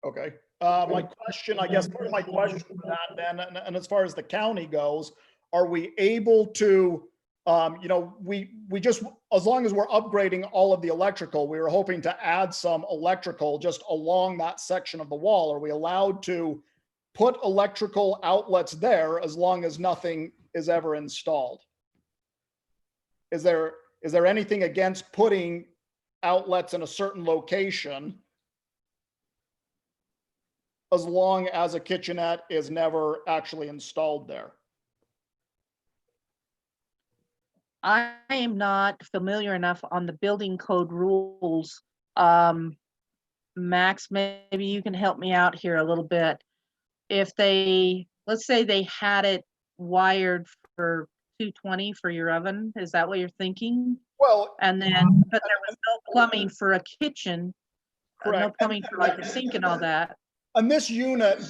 Okay. My question, I guess, part of my question for that then, and as far as the county goes, are we able to, you know, we just, as long as we're upgrading all of the electrical, we were hoping to add some electrical just along that section of the wall. Are we allowed to put electrical outlets there as long as nothing is ever installed? Is there anything against putting outlets in a certain location as long as a kitchenette is never actually installed there? I am not familiar enough on the building code rules. Max, maybe you can help me out here a little bit. If they, let's say they had it wired for 220 for your oven, is that what you're thinking? Well, and then, but there was no plumbing for a kitchen, no correct. plumbing for like a sink and all that. And this unit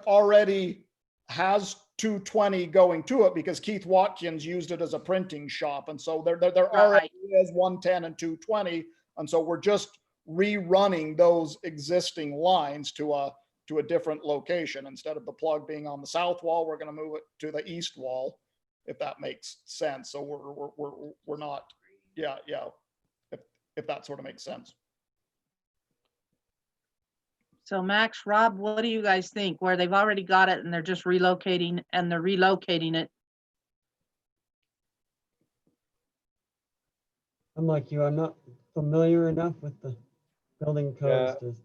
already has 220 going to it because Keith Watkins used it as a printing shop. And so there already is 110 and 220. And so we're just rerunning those existing lines to a different location. Instead of the plug being on the south wall, we're going to move it to the east wall, if that makes sense. So we're not, yeah. If that sort of makes sense. So Max, Rob, what do you guys think? Where they've already got it and they're just relocating it? I'm like you, I'm not familiar enough with the building codes to.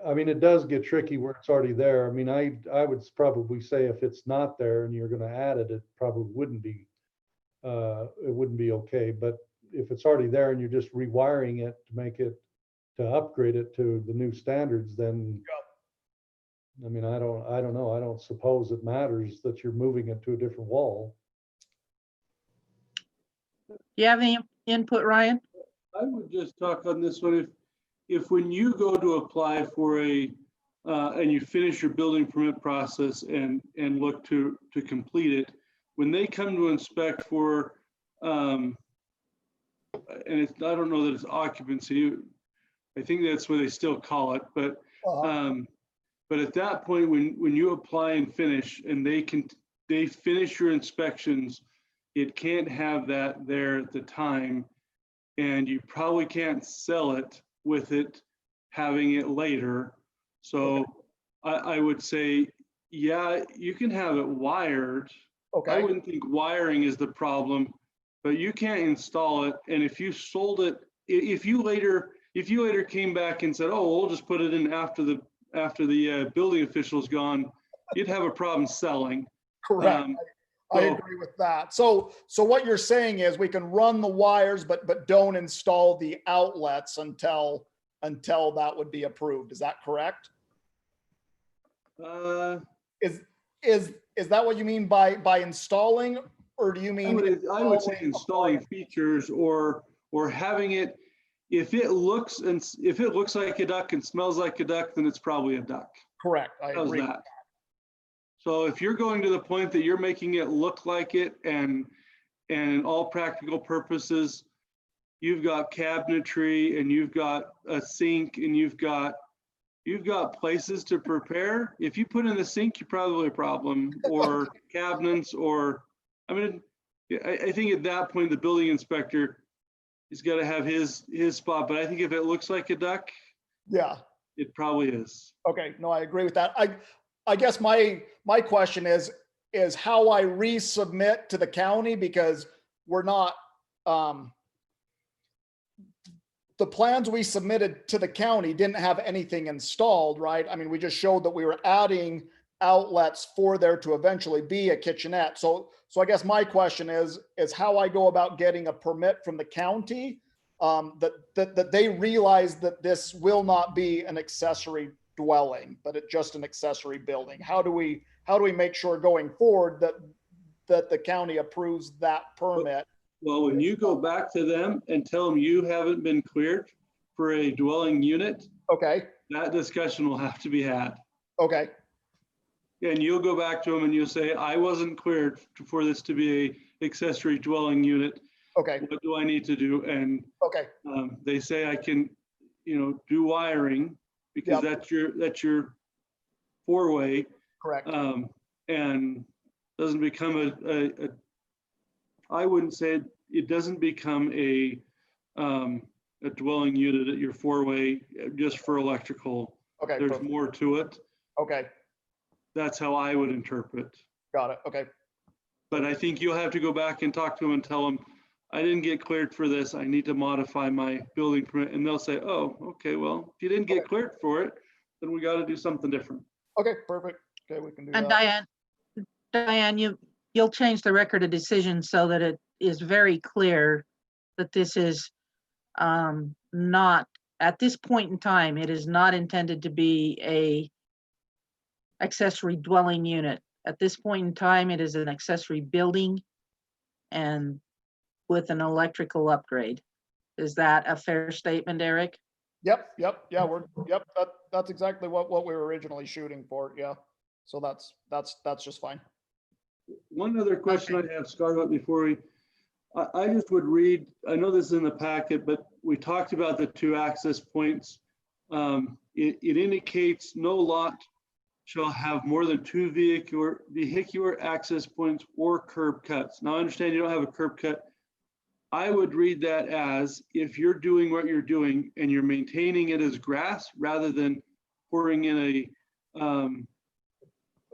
I mean, it does get tricky where it's already there. I mean, I would probably say if it's not there and you're going to add it, it probably wouldn't be okay. But if it's already there and you're just rewiring it to make it, to upgrade it to the new standards, then I mean, I don't know. I don't suppose it matters that you're moving it to a different wall. Do you have any input, Ryan? I would just talk on this one. If when you go to apply for a, and you finish your building permit process and look to complete it, when they come to inspect for, and it's, I don't know that it's occupancy, I think that's what they still call it, but at that point, when you apply and finish, and they finish your inspections, it can't have that there at the time, and you probably can't sell it with it having it later. So I would say, yeah, you can have it wired. Okay, wouldn't think wiring is the problem, but you can't install it. And if you sold it, if you later came back and said, oh, we'll just put it in after the building official's gone, you'd have a problem selling. correct. I agree with that. So what you're saying is we can run the wires, but don't install the outlets until that would be approved. Is that correct? Is that what you mean by installing, or do you mean? I would say installing features or having it, if it looks like a duck and smells like a duck, then it's probably a duck. Correct. I agree. How's that? So if you're going to the point that you're making it look like it, and in all practical purposes, you've got cabinetry and you've got a sink and you've got places to prepare. If you put in the sink, you're probably a problem, or cabinets, or, I mean, I think at that point, the building inspector has got to have his spot. But I think if it looks like a duck, yeah, it probably is. Okay, no, I agree with that. I guess my question is how I resubmit to the county, because we're not, the plans we submitted to the county didn't have anything installed, right? I mean, we just showed that we were adding outlets for there to eventually be a kitchenette. So I guess my question is how I go about getting a permit from the county, that they realize that this will not be an accessory dwelling, but it's just an accessory building. How do we make sure going forward that the county approves that permit? Well, when you go back to them and tell them you haven't been cleared for a dwelling unit, okay, that discussion will have to be had. Okay. And you'll go back to them and you'll say, I wasn't cleared for this to be a accessory dwelling unit. Okay. What do I need to do? And okay, they say I can, do wiring, because that's your four-way. Correct. And doesn't become I wouldn't say it doesn't become a dwelling unit at your four-way just for electrical. Okay. There's Perfect. more to it. Okay. That's how I would interpret. Got it. Okay. But I think you'll have to go back and talk to them and tell them, I didn't get cleared for this. I need to modify my building permit. And they'll say, oh, okay, well, if you didn't get cleared for it, then we got to do something different. Okay, perfect. Okay, we can do And that. Diane, you'll change the record of decision so that it is very clear that this is not, at this point in time, it is not intended to be a accessory dwelling unit. At this point in time, it is an accessory building and with an electrical upgrade. Is that a fair statement, Eric? Yep. Yeah, that's exactly what we were originally shooting for. Yeah. So that's just fine. One other question I have, Scarlett, before I just would read, I know this is in the packet, but we talked about the 2 access points. It indicates no lot shall have more than 2 vehicular access points or curb cuts. Now I understand you don't have a curb cut. I would read that as, if you're doing what you're doing and you're maintaining it as grass rather than pouring in A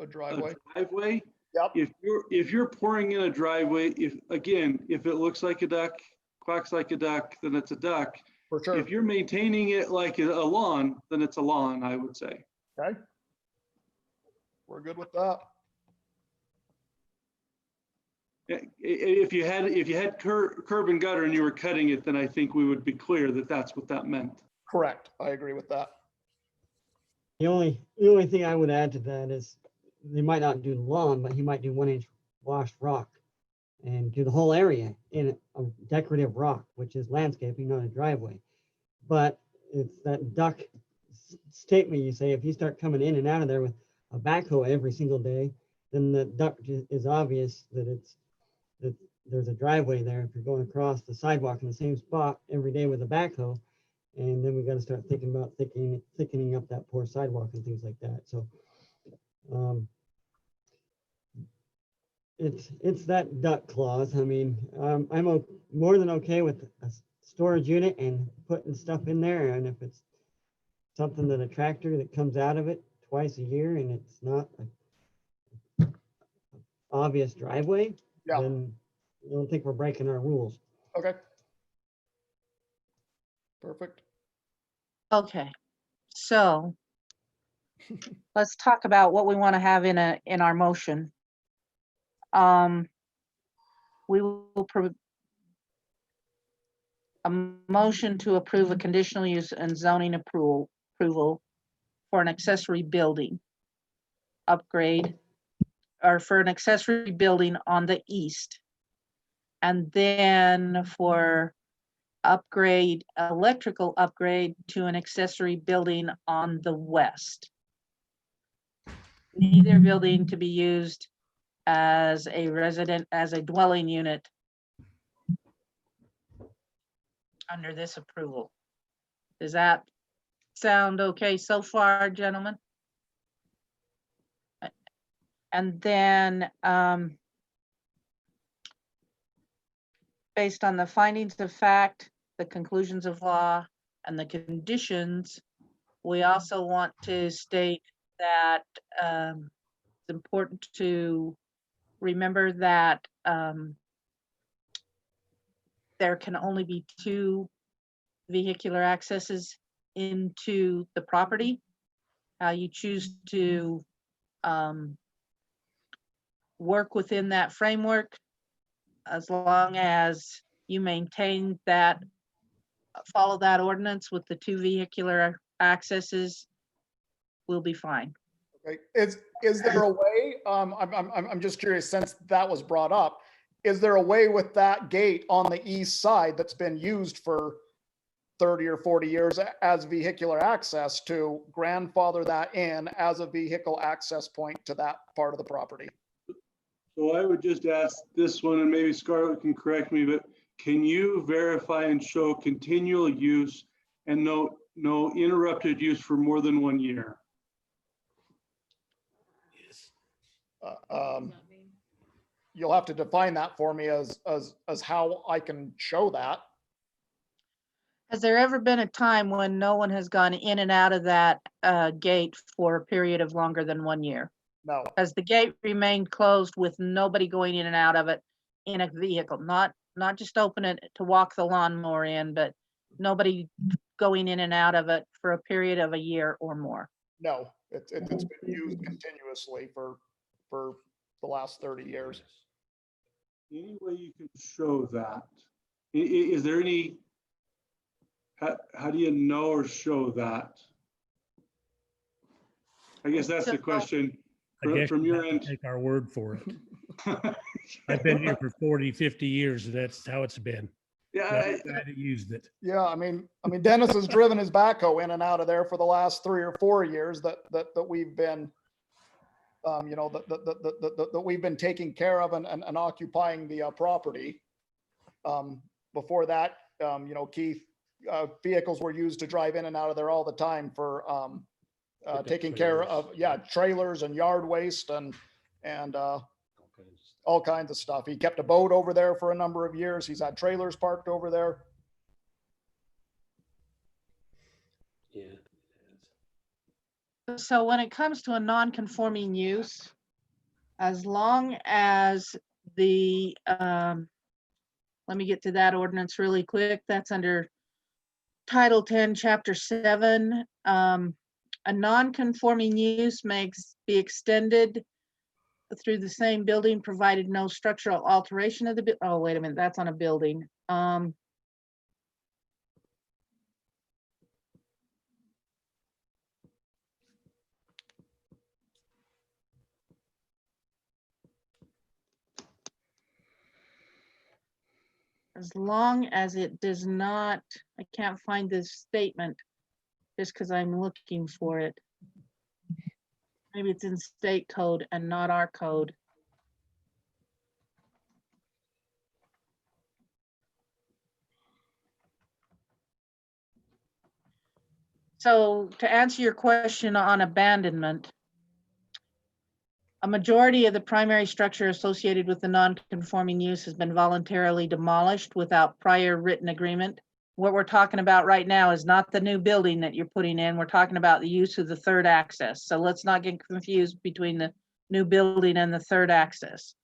driveway. Yep. If you're pouring in a driveway, if it looks like a duck, quacks like a duck, then it's a duck. For sure. If you're maintaining it like a lawn, then it's a lawn, I would say. Okay. We're good with that. If you had curb and gutter and you were cutting it, then I think we would be clear that that's what that meant. Correct. I agree with that. The only thing I would add to that is they might not do the lawn, but he might do 1-inch washed rock and do the whole area in a decorative rock, which is landscaping, not a driveway. But it's that duck statement you say, if you start coming in and out of there with a backhoe every single day, then the duck is obvious that there's a driveway there. If you're going across the sidewalk in the same spot every day with a backhoe, and then we got to start thinking about thickening up that poor sidewalk and things like that. So it's that duck clause. I mean, I'm more than okay with a storage unit and putting stuff in there. And if it's something that a tractor that comes out of it twice a year and it's not an obvious driveway, Yeah. then I don't think we're breaking our rules. Okay. Perfect. Okay, so let's talk about what we want to have in our motion. We will a motion to approve a conditional use and zoning approval for an accessory building upgrade, or for an accessory building on the east. And then for electrical upgrade to an accessory building on the west. Neither building to be used as a dwelling unit under this approval. Does that sound okay so far, gentlemen? And then, based on the findings of fact, the conclusions of law, and the conditions, we also want to state that it's important to remember that there can only be 2 vehicular accesses into the property. How you choose to work within that framework, as long as you maintain that, follow that ordinance with the 2 vehicular accesses, we'll be fine. Okay. Is there a way, I'm just curious, since that was brought up, is there a way with that gate on the east side that's been used for 30 or 40 years as vehicular access to grandfather that in as a vehicle access point to that part of the property? So I would just ask this one, and maybe Scarlett can correct me, but can you verify and show continual use and no interrupted use for more than 1 year? You'll have to define that for me as how I can show that. Has there ever been a time when no one has gone in and out of that gate for a period of longer than 1 year? No. Has the gate remained closed with nobody going in and out of it in a vehicle? Not just open it to walk the lawnmower in, but nobody going in and out of it for a period of 1 year or more? No, it's been used continuously for the last 30 years. Any way you can show that? Is there any, how do you know or show that? I guess that's the question from your end. Take our word for it. I've been here for 40, 50 years. That's how it's been. Yeah, I haven't used it. Yeah, I mean, Dennis has driven his backhoe in and out of there for the last 3 or 4 years that we've been, that we've been taking care of and occupying the property. Before that, Keith, vehicles were used to drive in and out of there all the time for taking care of, trailers and yard waste and all kinds of stuff. He kept a boat over there for a number of years. He's had trailers parked over there. Yeah. So when it comes to a non-conforming use, as long as the, let me get to that ordinance really quick. That's under Title 10, Chapter 7. A non-conforming use may be extended through the same building, provided no structural alteration of the, oh, wait a minute, that's on a building. As long as it does not, I can't find this statement just because I'm looking for it. Maybe it's in state code and not our code. So to answer your question on abandonment, a majority of the primary structure associated with the non-conforming use has been voluntarily demolished without prior written agreement. What we're talking about right now is not the new building that you're putting in. We're talking about the use of the third access. So let's not get confused between the new building and the third access.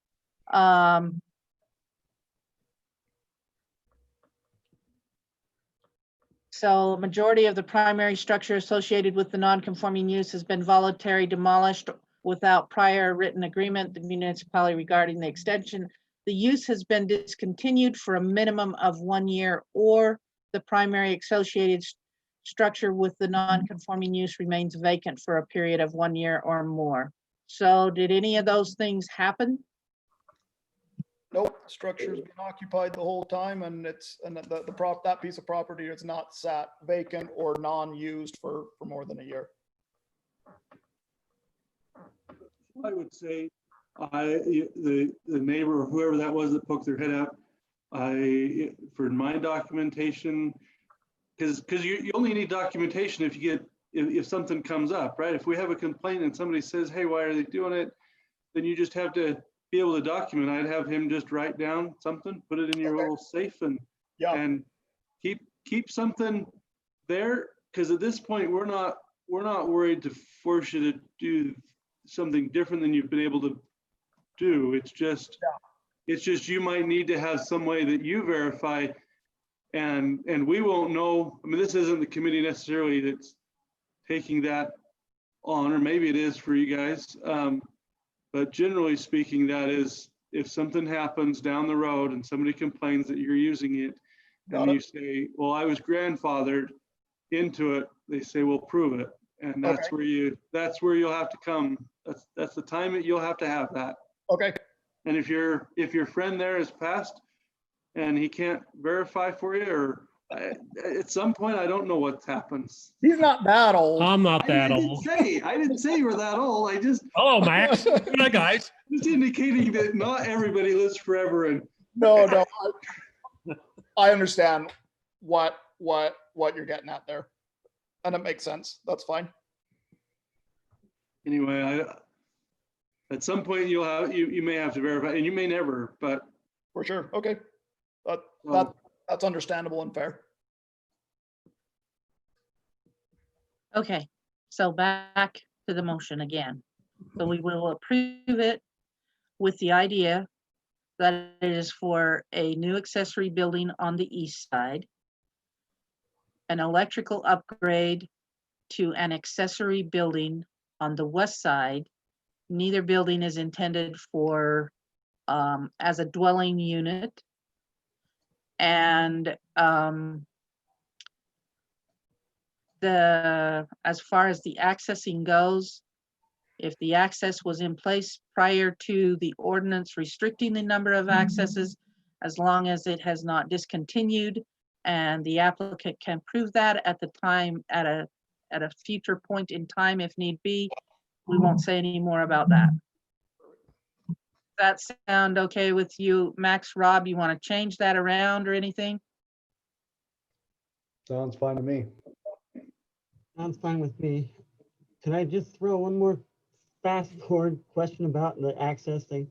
So majority of the primary structure associated with the non-conforming use has been voluntarily demolished without prior written agreement, the municipality regarding the extension. The use has been discontinued for a minimum of 1 year, or the primary associated structure with the non-conforming use remains vacant for a period of 1 year or more. So did any of those things happen? Nope, structure's been occupied the whole time, and that piece of property is not sat vacant or non-used for more than a year. I would say, the neighbor or whoever that was that poked their head out, for my documentation, because you only need documentation if something comes up, right? If we have a complaint and somebody says, hey, why are they doing it? Then you just have to be able to document. I'd have him just write down something, put it in your little safe, and keep something there. Because at this point, we're not worried to force you to do something different than you've been able to do. It's just you might need to have some way that you verify, and we won't know. I mean, this isn't the committee necessarily that's taking that on, or maybe it is for you guys. But generally speaking, that is, if something happens down the road and somebody complains that you're using it, and you say, well, I was grandfathered into it, they say, well, prove it. And that's where you'll have to come. That's the time that you'll have to have that. Okay. And if your friend there is passed and he can't verify for you, or at some point, I don't know what happens. He's not that old. I'm not that old. I didn't say you were that old. I just. Hello, Max. Hi, guys. Just indicating that not everybody lives forever. And no, I understand what you're getting at there, and it makes sense. That's fine. Anyway, at some point you may have to verify, and you may never, but for sure. Okay, that's understandable and fair. Okay, so back to the motion again. So we will approve it with the idea that it is for a new accessory building on the east side, an electrical upgrade to an accessory building on the west side. Neither building is intended for as a dwelling unit. And as far as the accessing goes, if the access was in place prior to the ordinance restricting the number of accesses, as long as it has not discontinued, and the applicant can prove that at the time, at a future point in time, if need be, we won't say any more about that. Does that sound okay with you, Max? Rob, you want to change that around or anything? Sounds fine to me. Sounds fine with me. Can I just throw one more fast forward question about the access thing?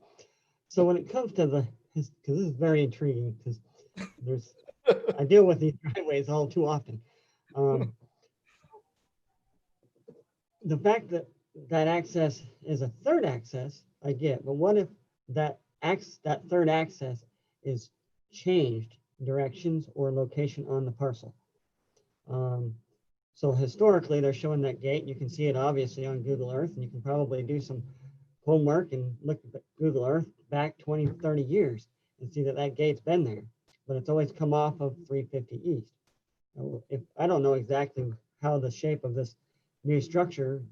So when it comes to because this is very intriguing, because I deal with these driveways all too often. The fact that access is a third access, I get, but what if that third access is changed directions or location on the parcel? So historically, they're showing that gate. You can see it obviously on Google Earth, and you can probably do some homework and look at Google Earth back 20, 30 years and see that gate's been there, but it's always come off of 350 East. If I don't know exactly how the shape of this new structure,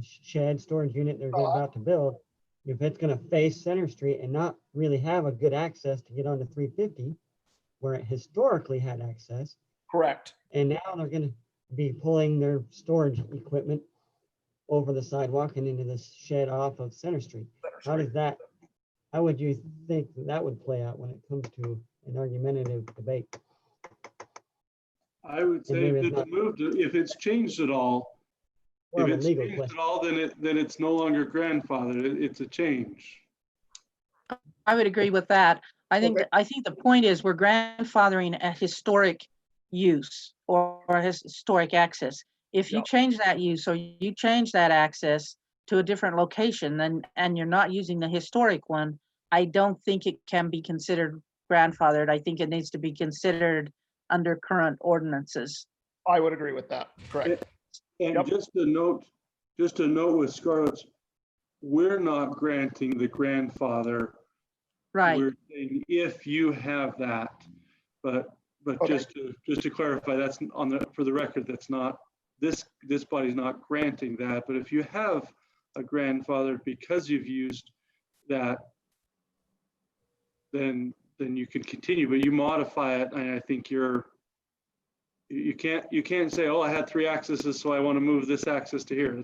shed, storage unit they're about to build, if it's going to face Center Street and not really have a good access to get onto 350, where it historically had access. Correct. And now they're going to be pulling their storage equipment over the sidewalk and into this shed off of Center Street. How would you think that would play out when it comes to an argumentative debate? I would say if it's changed at all, Well, if it's changed at all, then it's no longer grandfathered. It's a change. I would agree with that. I think the point is we're grandfathering a historic use or a historic access. If you change that use or you change that access to a different location, and you're not using the historic one, I don't think it can be considered grandfathered. I think it needs to be considered under current ordinances. I would agree with that. Correct. And Yep. just a note with Scarlett's, we're not granting the grandfather. Right. We're saying if you have that, but Okay. just to clarify, that's for the record, that's not, this body's not granting that, but if you have a grandfather because you've used that, then you can continue, but you modify it, and I think you can't say, oh, I had 3 accesses, so I want to move this access to here.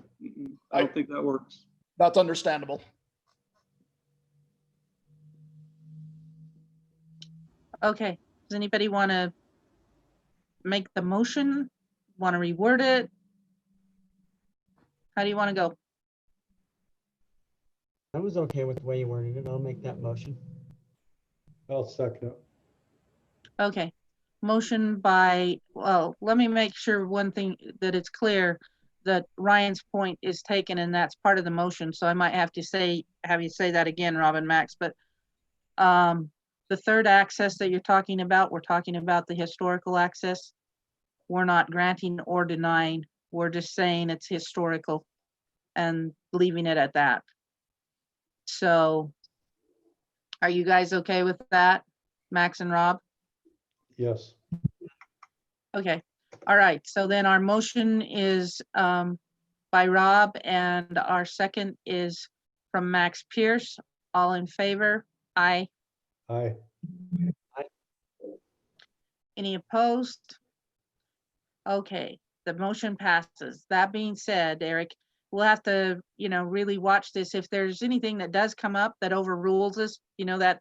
I don't think that works. That's understandable. Okay. Does anybody want to make the motion? Want to reword it? How do you want to go? I was okay with the way you worded it. I'll make that motion. I'll second it. Okay. Motion by, well, let me make sure one thing that it's clear that Ryan's point is taken and that's part of the motion. So I might have to have you say that again, Robin Max, but the third access that you're talking about, we're talking about the historical access. We're not granting or denying. We're just saying it's historical and leaving it at that. So are you guys okay with that, Max and Rob? Yes. Okay, all right, so then our motion is by Rob and our second is from Max Pierce. All in favor? Aye. Aye. Any opposed? Okay, the motion passes. That being said, Eric, we'll have to, really watch this. If there's anything that does come up that overrules us, that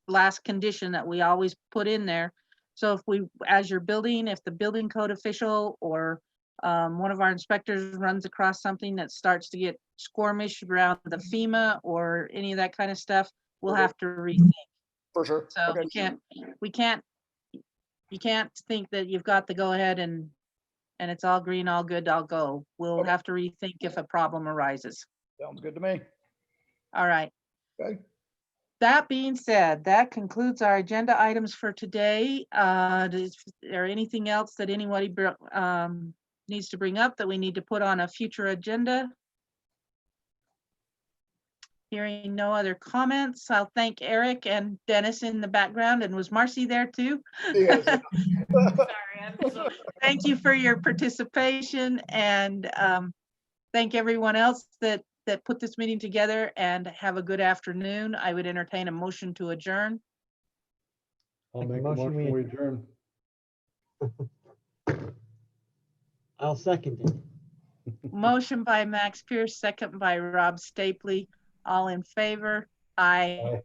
last condition that we always put in there. So as you're building, if the building code official or one of our inspectors runs across something that starts to get squirmish around the FEMA or any of that kind of stuff, we'll have to rethink. For sure. So Okay. you can't think that you've got the go ahead and it's all green, all good, I'll go. We'll Okay. have to rethink if a problem arises. Sounds good to me. All right. Okay. That being said, that concludes our agenda items for today. Is there anything else that anybody needs to bring up that we need to put on a future agenda? Hearing no other comments, I'll thank Eric and Dennis in the background. And was Marcy there too? Yes. Sorry. Thank you for your participation and thank everyone else that put this meeting together, and have a good afternoon. I would entertain a motion to adjourn. I'll make a motion, we adjourn. I'll second it. Motion by Max Pierce, second by Rob Stapley. All in favor? Aye. Aye.